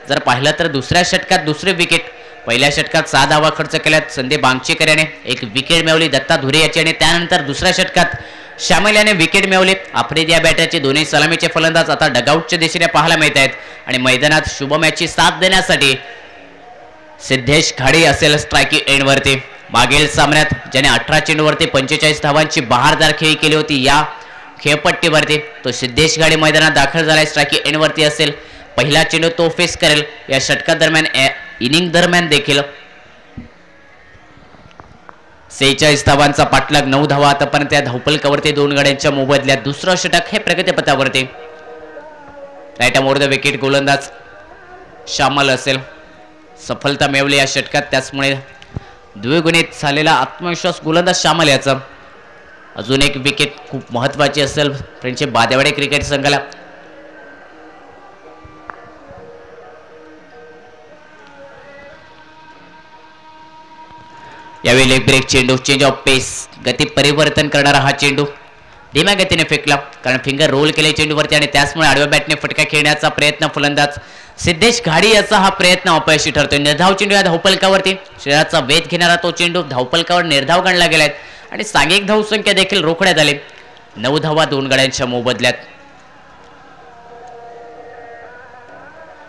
जर पाहिलं तर दुसऱ्या षटकात दुसरी विकेट. पहिल्या षटकात 6 धावा खर्च केल्यात संदीप बांगचेकर याने 1 विकेट मिळवली दत्ता धुरे याची आणि त्यानंतर दुसऱ्या षटकात श्यामल याने विकेट मिळवली. आफ्रिदी या बॅटरचे दोन्ही सलामीचे फलंदाज आता डगआउटच्या दिशेने पाहायला मिळत आहेत आणि मैदानात शुभम याची साथ देण्यासाठी सिद्धेश घाडी असेल स्ट्रायकी एंडवरती. मागील सामन्यात ज्याने 18 चेंडूवरती 45 धावांची बहारदार खेळी केली होती या खेळपट्टीवरती तो सिद्धेश घाडी मैदानात दाखल झालाय. स्ट्रायकी एंडवरती असेल. पहिला चेंडू तो फेस करेल. या षटकादरम्यान इनिंग दरम्यान देखील 46 धावांचा पाठलाग 9 धावा आतापर्यंत या धावपलकावरती 2 गड्यांच्या मोबदल्यात. दुसरं षटक हे प्रगतीपथावरती. राईट मोर द विकेट गोलंदाज श्यामल असेल. सफलता मिळवली या षटकात त्याचमुळे द्विगुणित झालेला आत्मविश्वास गोलंदाज श्यामल याचा. अजून एक विकेट खूप महत्वाची असेल फ्रेंडशिप बादेवाडी क्रिकेट संघाला. यावेळी लेग ब्रेक चेंडू, चेंज ऑफ पेस, गती परिवर्तन करणारा हा चेंडू धीम्या गतीने फेकला, कारण फिंगर रोल केले चेंडूवरती आणि त्याचमुळे आडव्या बॅटने फटका खेळण्याचा प्रयत्न फलंदाज सिद्धेश घाडी याचा हा प्रयत्न अपयशी ठरतोय. निर्धाव चेंडू या धावपलकावरती शरीराचा वेध घेणारा तो चेंडू धावपलकावर निर्धाव गणला गेलाय आणि सांघिक धावसंख्या देखील रोखण्यात आली. 9 धावा 2 गड्यांच्या मोबदल्यात.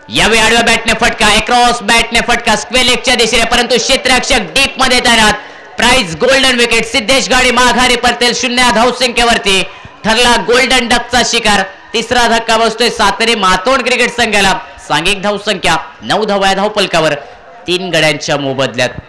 यावेळी आडव्या बॅटने फटका, अक्रॉस बॅटने फटका स्क्वेअर लेगच्या दिशेने, परंतु क्षेत्ररक्षक डीप मध्ये तैनात. Price golden wicket. सिद्धेश गाडी माघारी परतेल 0 धावसंख्येवरती. ठरला गोल्डन डकचा शिकार. तिसरा धक्का बसतोय सातेरी मातोंड क्रिकेट संघाला. सांघिक धावसंख्या 9 धावा या धावपलकावर 3 गड्यांच्या मोबदल्यात.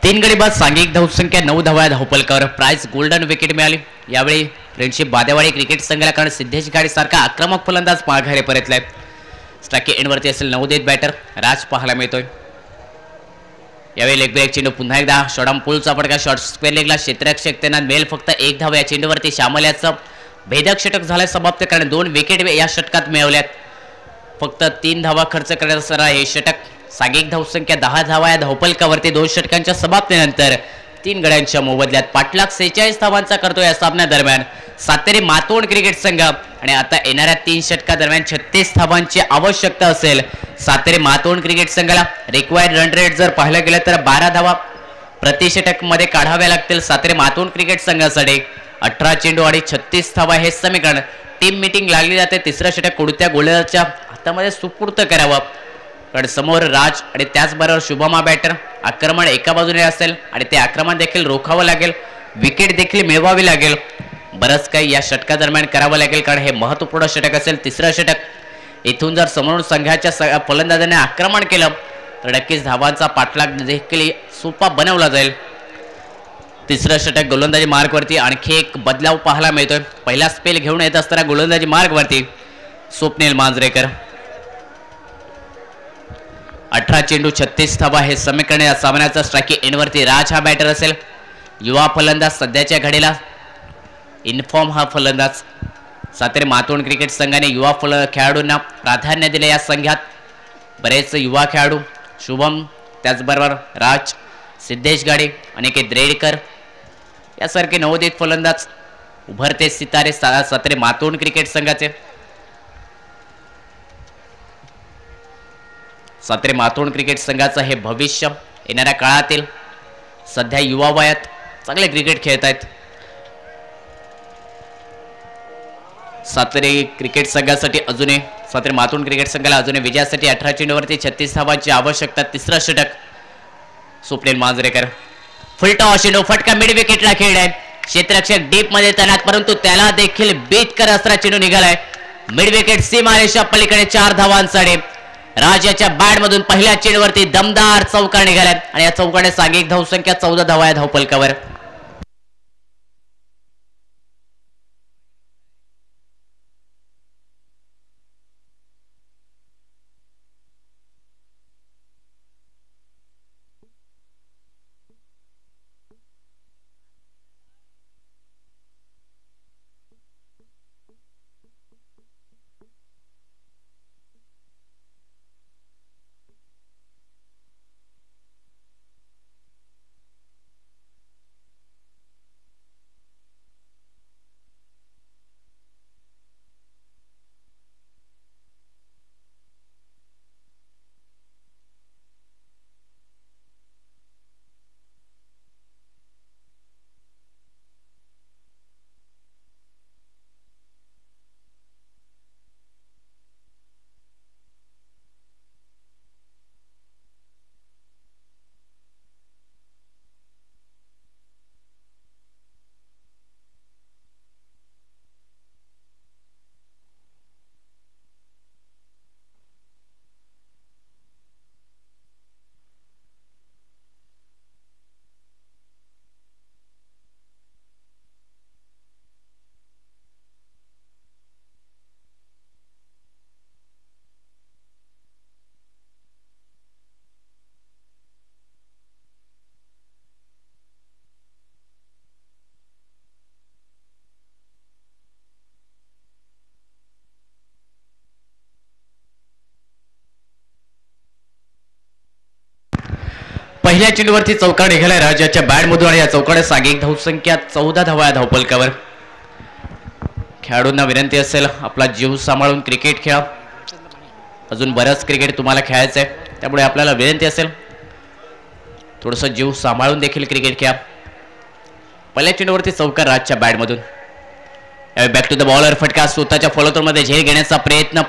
तीन गडी बाद सांघिक धावसंख्या 9 धावा धावपलकावर. प्राइज गोल्डन विकेट मिळाली. यावेळी फ्रेंडशिप बादेवाडी क्रिकेट संघाला कारण सिद्धेश गाडी सारखा आक्रमक फलंदाज माघारी परतलाय. स्ट्राइक एंडवरती असेल नवोदित बॅटर राज पाहायला मिळतोय. यावेळी लेग ब्रेक चेंडू पुन्हा एकदा शॉर्टआर्म पुलचा फटका, शॉर्ट स्क्वेअर लेगला क्षेत्ररक्षक त्यांना मेल फक्त 1 धाव या चेंडूवरती. श्यामल याचं भेदक षटक झालंय समाप्त, कारण 2 विकेट या षटकात मिळवल्यात. फक्त 3 धावा खर्च करण्याचं हे षटक. सांघिक धावसंख्या 10 धावा या धावपलकावरती 2 षटकांच्या समाप्तीनंतर 3 गड्यांच्या मोबदल्यात. पाठलाग 46 धावांचा करतो या सामन्यादरम्यान सातेरी मातोंड क्रिकेट संघ. आणि आता येणाऱ्या 3 षटकादरम्यान 36 धावांची आवश्यकता असेल सातेरी मातोंड क्रिकेट संघाला. रिक्वायर्ड रन रेट जर पाहिलं गेलं तर 12 धावा प्रति षटक मध्ये काढाव्या लागतील सातेरी मातोंड क्रिकेट संघासाठी. 18 चेंडू आणि 36 धावा हे समीकरण. टीम मीटिंग लागली जाते. तिसरं षटक कोणत्या गोलंदाजाच्या हातामध्ये सुपूर्त करावं, कारण समोर राज आणि त्याचबरोबर शुभमा बॅटर. आक्रमण एका बाजूने असेल आणि ते आक्रमण देखील रोखावं लागेल, विकेट देखील मिळवावी लागेल. बरंच काही या षटकादरम्यान करावं लागेल, कारण हे महत्त्वपूर्ण षटक असेल. तिसरं षटक इथून जर समोरून संघाच्या फलंदाजाने आक्रमण केलं तर नक्कीच धावांचा पाठलाग देखील सोपा बनवला जाईल. तिसरं षटक गोलंदाजी मार्गवरती आणखी एक बदलाव पाहायला मिळतोय. पहिला स्पेल घेऊन येत असताना गोलंदाजी मार्गवरती स्वप्नील मांजरेकर. 18 चेंडू 36 धावा हे समीकरण या सामन्याचा. स्ट्राइक एंडवरती राज हा बॅटर असेल. युवा फलंदाज सध्याच्या घडीला इन्फॉर्म हा फलंदाज. सातेरी मातोंड क्रिकेट संघाने युवा खेळाडूंना प्राधान्य दिले. या संघात बरेच युवा खेळाडू शुभम, त्याचबरोबर राज, सिद्धेश गाडे, अनिकेत रेडकर यासारखे नवोदित फलंदाज उभरते सितारे सातेरी मातोंड क्रिकेट संघाचे. सातेरी मातोंड क्रिकेट संघाचं हे भविष्य येणाऱ्या काळातील. सध्या युवा वयात चांगले क्रिकेट खेळत आहेत. सातेरी क्रिकेट संघासाठी अजूनही सातेरी मातोंड क्रिकेट संघाला अजूनही विजयासाठी 18 चेंडूवरती 36 धावांची आवश्यकता. तिसरं षटक स्वप्नील मांजरेकर. फुलटॉस चेंडू फटका मिड विकेटला खेळलाय. क्षेत्ररक्षक डीप मध्ये तैनात, परंतु त्याला देखील बीट करत असताना चेंडू निघालाय मिड विकेट सीमारेषा पलीकडे. 4 धावांसाठी राजाच्या बॅट मधून पहिल्या चेंडूवरती दमदार चौकार निघालाय आणि या चौकाने सांघिक धावसंख्या 14 धावा या धावपलकावर. पहिल्या चेंडूवरती चौकार निघालाय राज्याच्या बॅटमधून आणि या चौकाने सांघिक धावसंख्या 14 धावा धावपलकावर. खेळाडूंना विनंती असेल आपला जीव सांभाळून क्रिकेट खेळा. अजून बरंच क्रिकेट तुम्हाला खेळायचं आहे, त्यामुळे आपल्याला विनंती असेल थोडंसं जीव सांभाळून देखील क्रिकेट खेळा. पहिल्या चेंडूवरती चौकार राजच्या बॅटमधून. बॅक टू द बॉलर फटका स्वतःच्या फॉलोथ्रोमध्ये झेल घेण्याचा प्रयत्न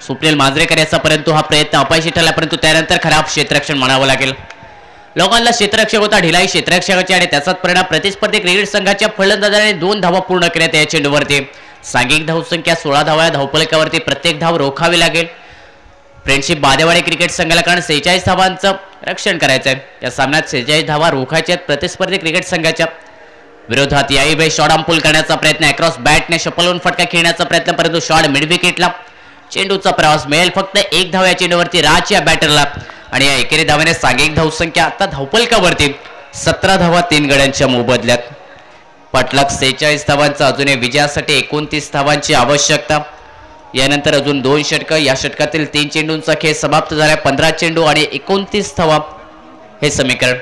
स्वप्नील मांजरेकर याचा, परंतु हा प्रयत्न अपयशी ठरला. परंतु त्यानंतर खराब क्षेत्ररक्षण म्हणावं लागेल. लोकांना क्षेत्ररक्षक होता ढिलाई क्षेत्ररक्षकाची आणि त्याचाच परिणाम प्रतिस्पर्धी क्रिकेट संघाच्या फलंदाजाने 2 धावा पूर्ण केल्यात या चेंडूवरती. सांघिक धावसंख्या 16 धावा धावपलकावरती. प्रत्येक धाव रोखावी लागेल फ्रेंडशिप बादेवाडी क्रिकेट संघाला, कारण 46 धावांचं रक्षण करायचं आहे. या सामन्यात 46 धावा रोखायच्या आहेत प्रतिस्पर्धी क्रिकेट संघाच्या विरोधात. याही वेळी शॉट अंपुल करण्याचा प्रयत्न, अक्रॉस बॅटने शपलवून फटका खेळण्याचा प्रयत्न, परंतु शॉट मिड विकेटला. चेंडूचा प्रवास मिळेल फक्त 1 धाव या चेंडूवरती राज या बॅटरला. आणि या एकेरी धावाने सांघिक धावसंख्या आता धावपलकावरती 17 धावा 3 गड्यांच्या मोबदल्यात. पाटलाग 46 धावांचा अजूनही विजयासाठी 29 धावांची आवश्यकता. यानंतर अजून 2 षटकं. या षटकातील 3 चेंडूंचा खेळ समाप्त झाला. 15 चेंडू आणि 29 धावा हे समीकरण.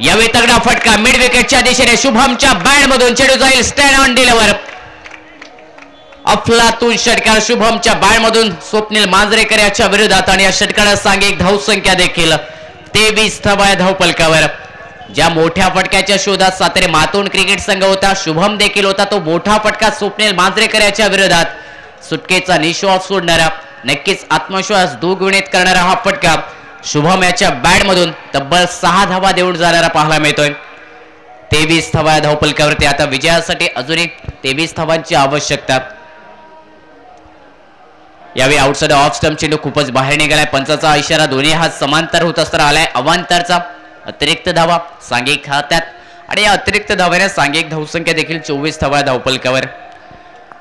यावेळी तगडा फटका मिड विकेटच्या दिशेने शुभमच्या बॅटमधून. चेंडू जाईल स्टँड ऑन डिलिव्हर. अफलातून षटकार शुभमच्या बॅटमधून स्वप्नील मांजरेकर याच्या विरोधात आणि या षटकाला सांघिक धावसंख्या देखील 23 धावा धावपलकावर. ज्या मोठ्या फटक्याच्या शोधात सातारे मातोंड क्रिकेट संघ होता, शुभम देखील होता. तो मोठा फटका स्वप्नील मांजरेकर याच्या विरोधात सुटकेचा निश्वास सोडणारा, नक्कीच आत्मविश्वास दुगुणित करणारा हा फटका शुभम याच्या बॅटमधून तब्बल 6 धावा देऊन जाणारा पाहायला मिळतोय. 23 धावा धावपलकावरती. आता विजयासाठी अजूनही 23 धावांची आवश्यकता. यावेळी आउटसाइड ऑफ स्टंप चेंडू खूपच बाहेर निघालाय. पंचाचा इशारा. दोन्ही हात समांतर होत असताना आलाय. अवांतरचा अतिरिक्त धावा सांघिक खात्यात आणि या अतिरिक्त धाव्याने सांघिक धावसंख्या देखील 24 धावा धावपलकावर.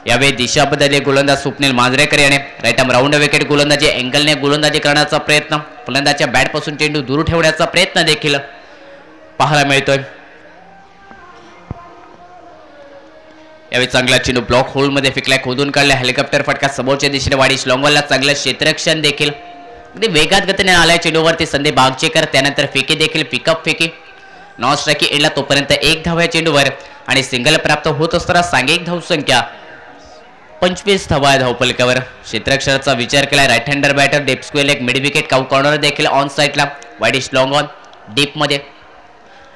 यावेळी दिशा बदलली गोलंदाज स्वप्नील मांजरेकर याने राईट आर्म राऊंड विकेट गोलंदाजी अँगलने गोलंदाजी करण्याचा प्रयत्न, फलंदाच्या बॅटपासून चेंडू दूर ठेवण्याचा प्रयत्न देखील पाहायला मिळतोय. यावेळी चांगला चेंडू ब्लॉक होलमध्ये फेकलाय, खोदून काढलाय. हेलिकॉप्टर फटका समोरच्या दिशेने वाढीस लॉंगवॉलला चांगलं क्षेत्ररक्षण देखील. अगदी वेगात गतीने आलाय चेंडूवरती संदीप बागचेकर. त्यानंतर फेकी देखील पिकअप फेकी नॉन स्ट्राइकी एंडला. तोपर्यंत 1 धाव या चेंडूवर आणि सिंगल प्राप्त होत असताना सांघिक धावसंख्या 25 धावा धावपलकावर. क्षेत्ररक्षणाचा विचार केलाय. राईट हँडर बॅटर डेप square leg mid wicket cow corner देखील ऑन साईडला. वाईडिश लॉंग ऑन डीप मध्ये.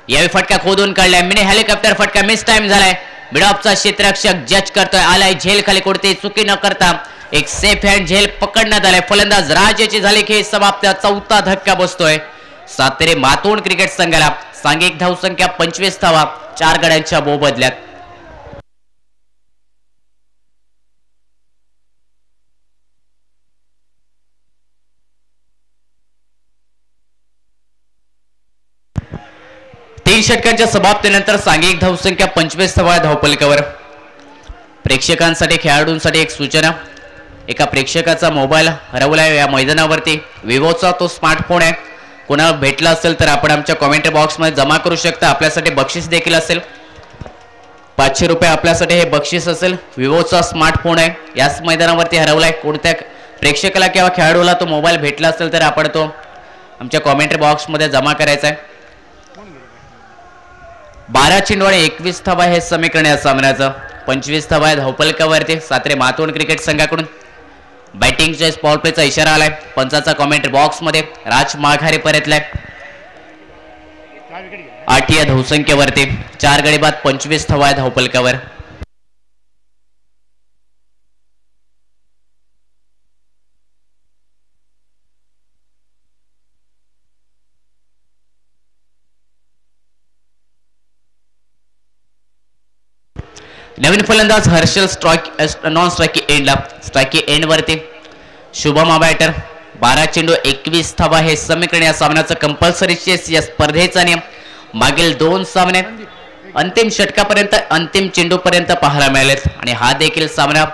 यावेळी फटका खोदून काढलाय. मिनी हेलिकॉप्टर फटका मिस टाइम झालाय. मिडऑफचा क्षेत्ररक्षक जज करतोय. आलाय झेल खाली. कोणती चुकी न करता एक सेफ हँड झेल पकडण्यात आलाय. फलंदाज राज याची झाली खेळ समाप्त. 4था धक्का बसतोय सातारे मातोंड क्रिकेट संघाला. सांघिक धावसंख्या 25 धावा 4 गड्यांच्या मोबदल्यात. तीन षटकांच्या समाप्तीनंतर सांघिक धावसंख्या 25 धावा धावपलकावर. प्रेक्षकांसाठी खेळाडूंसाठी एक सूचना. एका प्रेक्षकाचा मोबाईल हरवलाय या मैदानावरती. विवोचा तो स्मार्टफोन आहे. कोणाला भेटला असेल तर आपण आमच्या कॉमेंट बॉक्समध्ये जमा करू शकता. आपल्यासाठी बक्षीस देखील असेल. 500 रुपये आपल्यासाठी हे बक्षीस असेल. विवोचा स्मार्टफोन आहे, याच मैदानावरती हरवलाय. कोणत्या प्रेक्षकाला किंवा खेळाडूला तो मोबाईल भेटला असेल तर आपण तो आमच्या कॉमेंट बॉक्समध्ये जमा करायचा आहे. 12 चेंडू आणि 21 धावा हे समीकरण या सामन्याचं. 25 धावा धावपलकावरती सातारे मातोंड क्रिकेट संघाकडून. बॅटिंगच्या पॉवर प्लेचा इशारा आलाय. पंचाचा कॉमेंट बॉक्स मध्ये. राज माघारी परतलाय. 8 या धावसंख्येवरती 4 गडी बाद 25 धावा धावपलकावर. नवीन फलंदाज हर्षल नॉन स्ट्राइकी एंडला. स्ट्राइकी एंड वरती शुभम बॅटर. 12 चेंडू 21 धावा हे समीकरण या सामन्याचं कंपल्सरी चेस या स्पर्धेचा नियम. मागील 2 सामने अंतिम षटकापर्यंत अंतिम चेंडूपर्यंत पाहायला मिळालेत आणि हा देखील सामना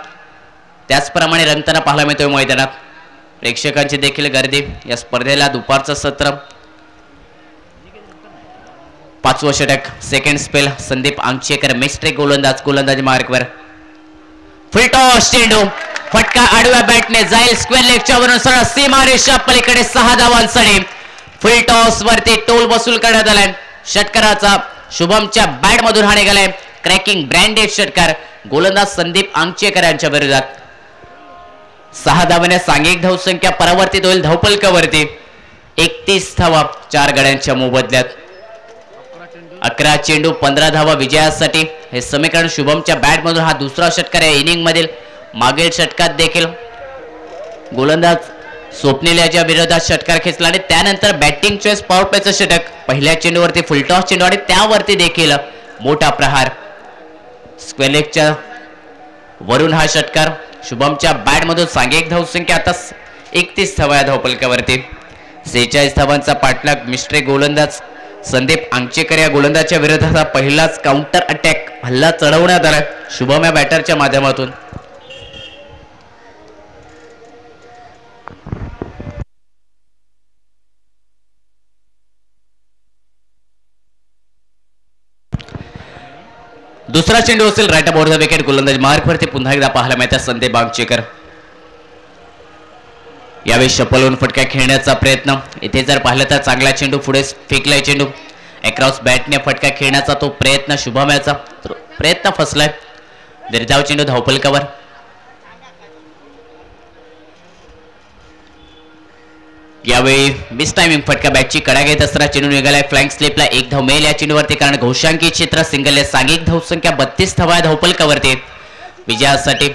त्याचप्रमाणे रंगताना पाहायला मिळतोय मैदानात. प्रेक्षकांची देखील गर्दी. या स्पर्धेला दुपारचं सत्र. 5वं षटक सेकंड स्पेल. संदीप आंगचेकर मिस्ट्रिक गोलंदाज गोलंदाजी मार्कवर. फुल टॉस चेंडू फटका आडव्या बॅटने जाईल स्क्वेअर लेगच्या वरून सरळ सीमारेषा पलीकडे 6 धावांसाठी. फुल टॉस वरती टोल वसूल करण्यात आलाय. षटकाराचा शुभमच्या बॅट मधून हा निघालाय. क्रॅकिंग ब्रँडेड षटकार गोलंदाज संदीप आंगचेकर यांच्या विरोधात. 6 धावाने सांघिक धावसंख्या परावर्तित होईल धावपलकावरती. 31 धावा 4 गड्यांच्या मोबदल्यात. 11 चेंडू 15 धावा विजयासाठी. हे समीकरण शुभमच्या बॅट मधून हा दुसरा षटकार आहे इनिंग मधील. मागील षटकात देखील गोलंदाज स्वप्नील याच्या विरोधात षटकार खेचला आणि त्यानंतर बॅटिंग चॉईस पॉवर प्लेचं षटक. पहिल्या चेंडूवरती फुलटॉस चेंडू आणि त्यावरती देखील मोठा प्रहार. स्क्वेलेकच्या वरून हा षटकार. शुभमच्या बॅट मधून सांघिक धावसंख्या आता 31 धावा या धावपलकावरती. 46 धावांचा पाठलाग मिस्ट्री गोलंदाज संदीप आंगचेकर या गोलंदाजच्या विरोधात पहिलाच काउंटर अटॅक हल्ला चढवण्यात आला शुभम या बॅटरच्या माध्यमातून. दुसरा चेंडू असेल राईट अबाउट द विकेट. गोलंदाज मार्कवरती पुन्हा एकदा पाहायला मिळतात संदीप आंगचेकर. यावेळी शपलवून फटका खेळण्याचा प्रयत्न. इथे जर पाहिलं तर चांगला चेंडू पुढे फेकलाय. चेंडू अक्रॉस बॅटने फटका खेळण्याचा तो प्रयत्न शुभम याचा प्रयत्न फसलाय. निर्धाव चेंडू धावपलकावर. यावेळी मिस टायमिंग फटका बॅटची कडा घेत असताना चेंडू निघालाय फ्लँक स्लिपला. 1 धाव मिळेल या चेंडूवरती कारण घोषांकी क्षेत्र सिंगल आहे. सांघिक धावसंख्या 32 धावा धावपलकावरती. विजयासाठी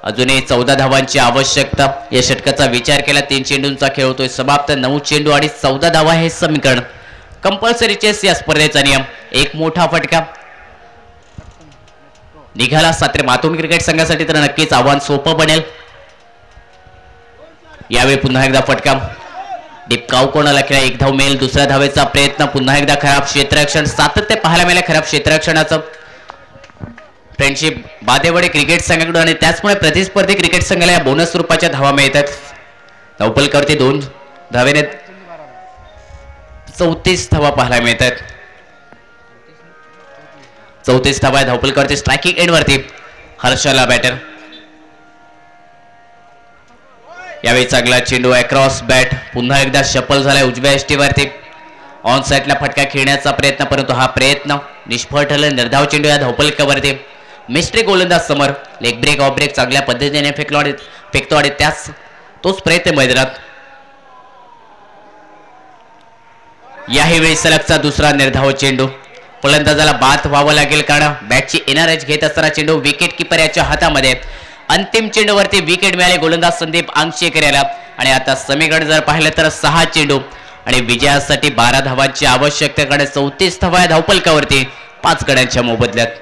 अजूनही 14 धावांची आवश्यकता. या षटकाचा विचार केला 3 चेंडूंचा खेळ होतोय समाप्त. 9 चेंडू आणि 14 धावा हे समीकरण. कंपल्सरी चेस या स्पर्धेचा नियम. एक मोठा फटका निघाला सात्रे मातून क्रिकेट संघासाठी तर नक्कीच आव्हान सोपं बनेल. यावेळी पुन्हा एकदा फटका डिपकाव कोणाला खेळा. 1 धाव मिळेल. दुसऱ्या धावेचा प्रयत्न. पुन्हा एकदा खराब क्षेत्ररक्षण. सातत्य पाहायला मिळालं खराब क्षेत्ररक्षणाचं. फ्रेंडशिप बादेवडे क्रिकेट संघाकडून आणि त्याचमुळे प्रतिस्पर्धी क्रिकेट संघाला या बोनस रूपाच्या धावा मिळतात. धावपलकावरती 2 धावेने 34 धावा पाहायला मिळतात. 34 धावा धावपलकावरती. स्ट्रायकिंग एंडवरती हर्षला बॅटर. यावेळी चांगला चेंडू अक्रॉस बॅट. पुन्हा एकदा शपल झालाय उजव्या एष्टीवरती. ऑन साईडला फटका खेळण्याचा प्रयत्न परंतु हा प्रयत्न निष्फळ ठरला. निर्धाव चेंडू या धावपलकावरती. मिस्ट्री गोलंदाज समोर. लेग ब्रेक ऑफ ब्रेक चांगल्या पद्धतीने फेकतो आणि तोच प्रयत्न मैदानात. याही वेळी सलगचा दुसरा निर्धाव चेंडू. फलंदाजाला बाद व्हावं लागेल कारण बॅटची एनआरएच घेत असताना चेंडू विकेट किपर याच्या हातामध्ये. अंतिम चेंडूवरती विकेट मिळाले गोलंदाज संदीप आंगचेकर याला. आणि आता समीकरण जर पाहिलं तर 6 चेंडू आणि विजयासाठी 12 धावांची आवश्यकता. 34 धावा धावपलकावरती 5 गड्यांच्या मोबदल्यात.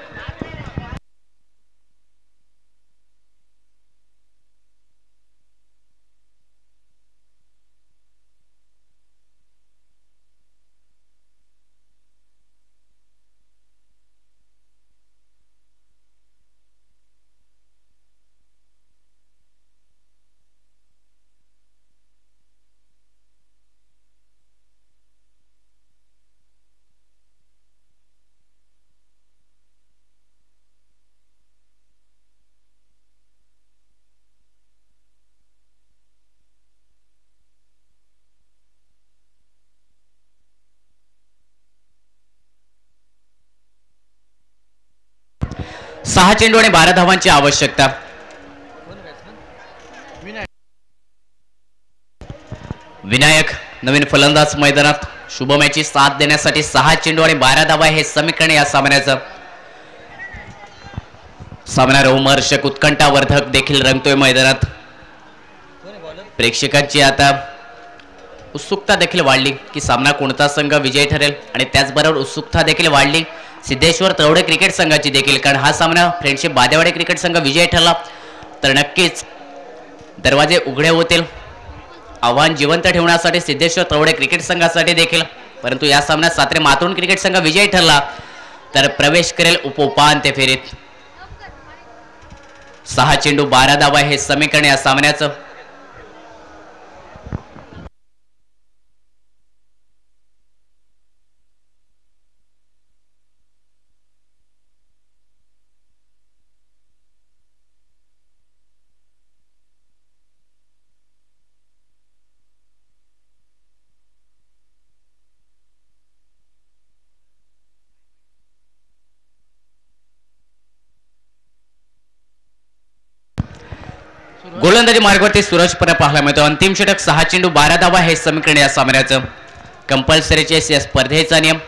सहा चेंडू आणि 12 धावांची आवश्यकता. विनायक नवीन फलंदाज मैदानात. शुभम याची साथ देण्यासाठी 6 चेंडू आणि 12 धावा हे समीकरण या सामन्याचं. सामना रोमहर्षक उत्कंठावर्धक देखील रंगतोय मैदानात. प्रेक्षकांची आता उत्सुकता देखील वाढली की सामना कोणता संघ विजयी ठरेल आणि त्याचबरोबर उत्सुकता देखील वाढली सिद्धेश्वर तरवडे क्रिकेट संघाची देखील कारण हा सामना फ्रेंडशिप बादेवाडे क्रिकेट संघ विजयी ठरला तर नक्कीच दरवाजे उघडे होतील आव्हान जिवंत ठेवण्यासाठी सिद्धेश्वर तरवडे क्रिकेट संघासाठी देखील. परंतु या सामन्यात सात्रे मातोंड क्रिकेट संघ विजयी ठरला तर प्रवेश करेल उपोपांत्य फेरीत. 6 चेंडू 12 धावा हे समीकरण या सामन्याचं. गोलंदाजी मार्गावरती सूरज परब पाहायला मिळतो. अंतिम षटक 6 चेंडू 12 धावा हे समीकरण या सामन्याचं. कंपल्सरीचे या स्पर्धेचा नियम.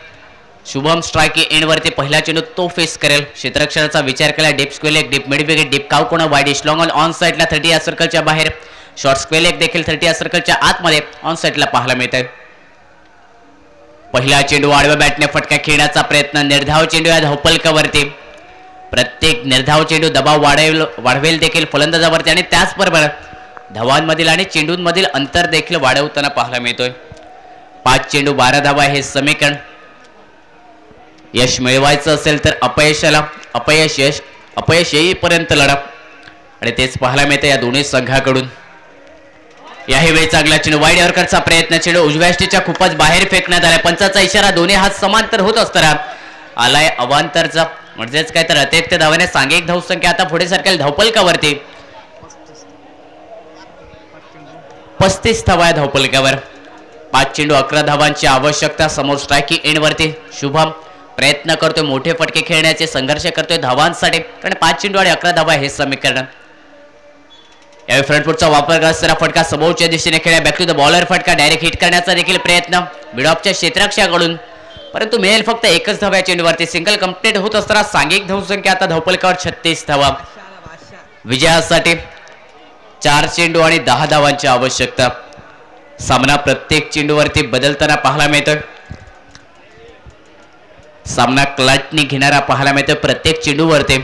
शुभम स्ट्राईक एंडवरती पहिला चेंडू तो फेस करेल. क्षेत्ररक्षणाचा विचार केला. Deep square leg, deep mid wicket, deep काव कोणा, वाईड इश, लॉंग ऑन साईडला 30 या सर्कलच्या बाहेर. शॉर्ट स्क्वेअर लेग देखील 30 या सर्कलच्या आतमध्ये ऑन साईडला पाहायला मिळत आहे. पहिला चेंडू आडव्या बॅटने फटका खेळण्याचा प्रयत्न. निर्धाव चेंडू या धावपलकावरती. प्रत्येक निर्धाव चेंडू दबाव वाढवेल देखील फलंदाजावरती आणि त्याचबरोबर धावांमधील आणि चेंडूंमधील अंतर देखील वाढवताना पाहायला मिळतोय. 5 चेंडू 12 धावा हे समीकरण. यश मिळवायचं असेल तर अपयश येईपर्यंत लढा आणि तेच पाहायला मिळतं या दोन्ही संघाकडून. याही वेळी चांगला चेंडू वाईड यॉर्करचा प्रयत्न. चेंडू उजव्या यष्टीच्या खूपच बाहेर फेकण्यात आलाय. पंचाचा इशारा. दोन्ही हात समांतर होत असताना आलाय अवांतरचा. म्हणजेच काय तर अतिरिक्त धावाने सांघिक धावसंख्या आता पुढे सरकेल धावपलकावरती. 35 धावा या धावपलकावर. 5 चेंडू 11 धावांची आवश्यकता. समोर स्ट्रायकिंग एंडवरती शुभम प्रयत्न करतोय मोठे फटके खेळण्याचे, संघर्ष करतोय धावांसाठी. कारण 5 चेंडू आणि 11 धावा हे समीकरण. यावेळी फ्रंटफुटचा वापर करत असताना फटका समोरच्या दिशेने खेळला. बॅक टू द बॉलर फटका. डायरेक्ट हिट करण्याचा देखील प्रयत्न मिडऑफच्या क्षेत्ररक्षकाकडून, परंतु मिळेल फक्त एकच धावा या चेंडूवरती. सिंगल कंप्लीट होत असताना सांघिक धावसंख्या आता धावपलकावर 36 धावा. विजयासाठी 4 चेंडू आणि 10 धावांची आवश्यकता. सामना प्रत्येक चेंडूवरती बदलताना पाहायला मिळतोय. सामना क्लाटनी घेणारा पाहायला मिळतोय प्रत्येक चेंडूवरती.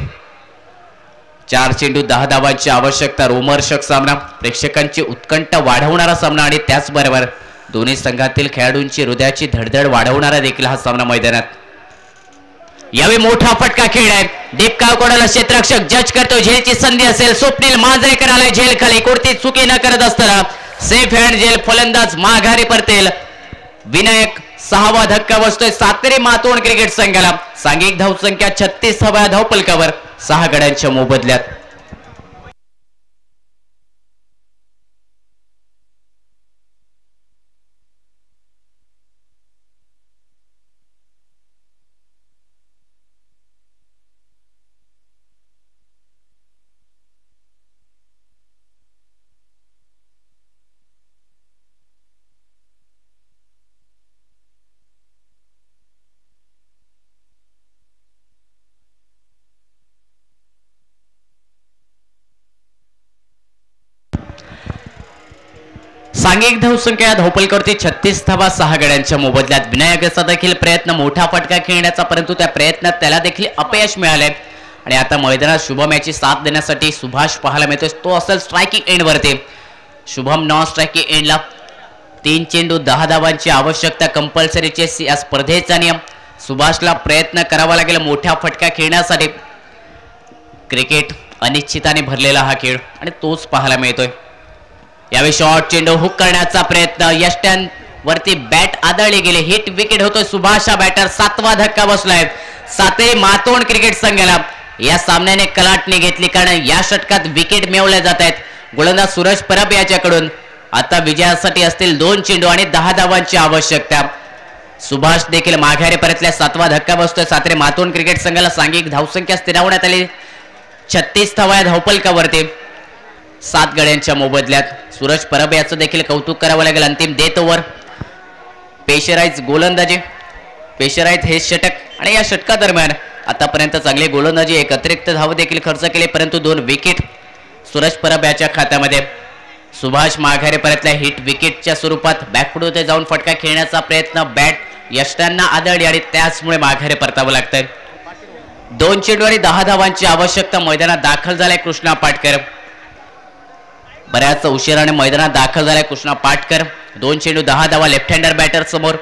4 चेंडू 10 धावांची आवश्यकता. रोमहर्षक सामना, प्रेक्षकांची उत्कंठा वाढवणारा सामना आणि त्याचबरोबर दोन्ही संघातील खेळाडूंची हृदयाची धडधड वाढवणारा देखील हा सामना मैदानात. यावेळी मोठा फटका खेळलाय. डीप काव कोणाला क्षेत्ररक्षक जज करतो. झेलची संधी असेल. स्वप्नील मांजरेकर आलाय झेल खाली. कोणती चुकी न करत असताना सेफ हँड झेल. फलंदाज माघारी परतेल. विनायक 6वा धक्का बसतोय सातेरी मातोंड क्रिकेट संघाला. सांघिक धावसंख्या 36 धावा धावपलकावर 6 गड्यांच्या मोबदल्यात. सांघिक धावसंख्या धावपलकावरती 36 धावा 6 गड्यांच्या मोबदल्यात. विनायकाचा देखील प्रयत्न मोठा फटका खेळण्याचा, परंतु त्या प्रयत्नात त्याला देखील अपयश मिळाले आणि आता मैदानात शुभम याची साथ देण्यासाठी सुभाष पाहायला मिळतोय. तो असेल स्ट्रायकिंग एंडवरती. शुभम नॉन स्ट्रायकिंग एंडला. 3 चेंडू 10 धावांची आवश्यकता. कंपल्सरीचे या स्पर्धेचा नियम. सुभाषला प्रयत्न करावा लागेल मोठा फटका खेळण्यासाठी. क्रिकेट अनिश्चिताने भरलेला हा खेळ आणि तोच पाहायला मिळतोय. यावेळी शॉर्ट चेंडू हुक करण्याचा प्रयत्न. यष्ट्यांवरती बॅट आदळली गेली. हिट विकेट होतोय. सुभाष हा बॅटर. 7वा धक्का बसलाय सातेरी मातोंड क्रिकेट संघाला. या सामन्याने कलाटणी घेतली कारण या षटकात विकेट मिळवल्या जात आहेत. गोलंदाज सूरज परब याच्याकडून आता विजयासाठी असतील 2 चेंडू आणि 10 धावांची आवश्यकता. सुभाष देखील माघारी परतल्या. 7वा धक्का बसतोय सातेरी मातोंड क्रिकेट संघाला. सांघिक धावसंख्या स्थिरावण्यात आली 36 धावा धावपलकावरती 7 गड्यांच्या मोबदल्यात. सूरज परब याचं देखील कौतुक करावं लागेल. अंतिम डेथ ओव्हर. पेशराईज गोलंदाजी. पेशराईज हे षटक आणि या षटकादरम्यान आतापर्यंत चांगली गोलंदाजी. एक अतिरिक्त धाव देखील खर्च केले, परंतु 2 विकेट सूरज परब याच्या खात्यामध्ये. सुभाष माघारी परतल्या. हिट विकेटच्या स्वरूपात बॅकफुट ते जाऊन फटका खेळण्याचा प्रयत्न. बॅट यष्ट्यांना आदळली आणि त्याचमुळे माघारी परतावं लागतंय. 2 चेंडू आणि 10 धावांची आवश्यकता. मैदानात दाखल झालाय कृष्णा पाटकर. बऱ्याच उशिराने मैदानात दाखल झालाय कृष्णा पाटकर. 2 चेंडू 10 धावा. लेफ्ट हँडर बॅटर समोर.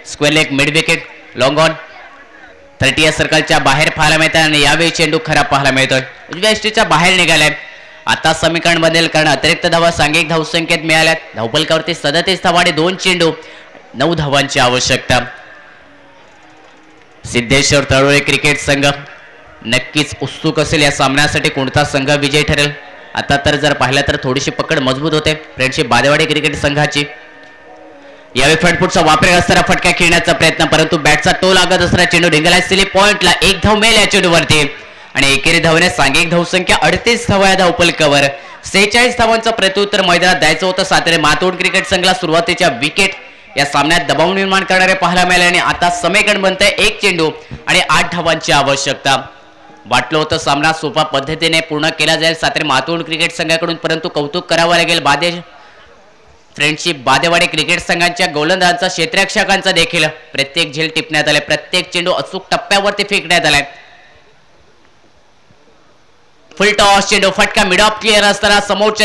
Square leg, mid wicket, long on 30 या सर्कलच्या बाहेर पाहायला मिळतात आणि यावेळी चेंडू खराब पाहायला मिळतोय. उजव्या यष्टीच्या बाहेर निघालाय. आता समीकरण बनेल कारण अतिरिक्त धावा सांघिक धावसंख्येत मिळाल्यात. धावपलकावरती 37 धावा आणि 2 चेंडू 9 धावांची आवश्यकता. सिद्धेश्वर तळोळे क्रिकेट संघ नक्कीच उत्सुक असेल या सामन्यासाठी कोणता संघ विजयी ठरेल. आता तर जर पाहिलं तर थोडीशी पकड मजबूत होते फ्रेंडशिप बादेवाडी क्रिकेट संघाची. यावेळी फ्रंटफुटचा वापर असताना फटका खेळण्याचा प्रयत्न, परंतु बॅटचा टो लागत असताना चेंडू ढिंगला. सिली पॉइंटला 1 धाव मिळेल या चेंडूवरती आणि एकेरी धावने सांघिक धावसंख्या 38 धावा या धावपलकावर. 46 धावांचं प्रत्युत्तर मैदानात द्यायचं होतं सातारे मातोड क्रिकेट संघाला. सुरुवातीच्या विकेट या सामन्यात दबाव निर्माण करणारे पाहायला मिळाले आणि आता समीकरण बनतंय 1 चेंडू आणि 8 धावांची आवश्यकता. वाटलं होतं सामना सोपा पद्धतीने पूर्ण केला जाईल सातारे मातोड क्रिकेट संघाकडून, परंतु कौतुक करावं लागेल फ्रेंडशिप बादेवाडी क्रिकेट संघांच्या गोलंदाजांचा, क्षेत्ररक्षकांचा देखील प्रत्येक झेल टिपण्यात आले. प्रत्येक चेंडू अचूक टप्प्यावरती फेकण्यात आलाय. फुल टॉस चेंडू फटका मिड ऑफ क्लिअर असताना समोरच्या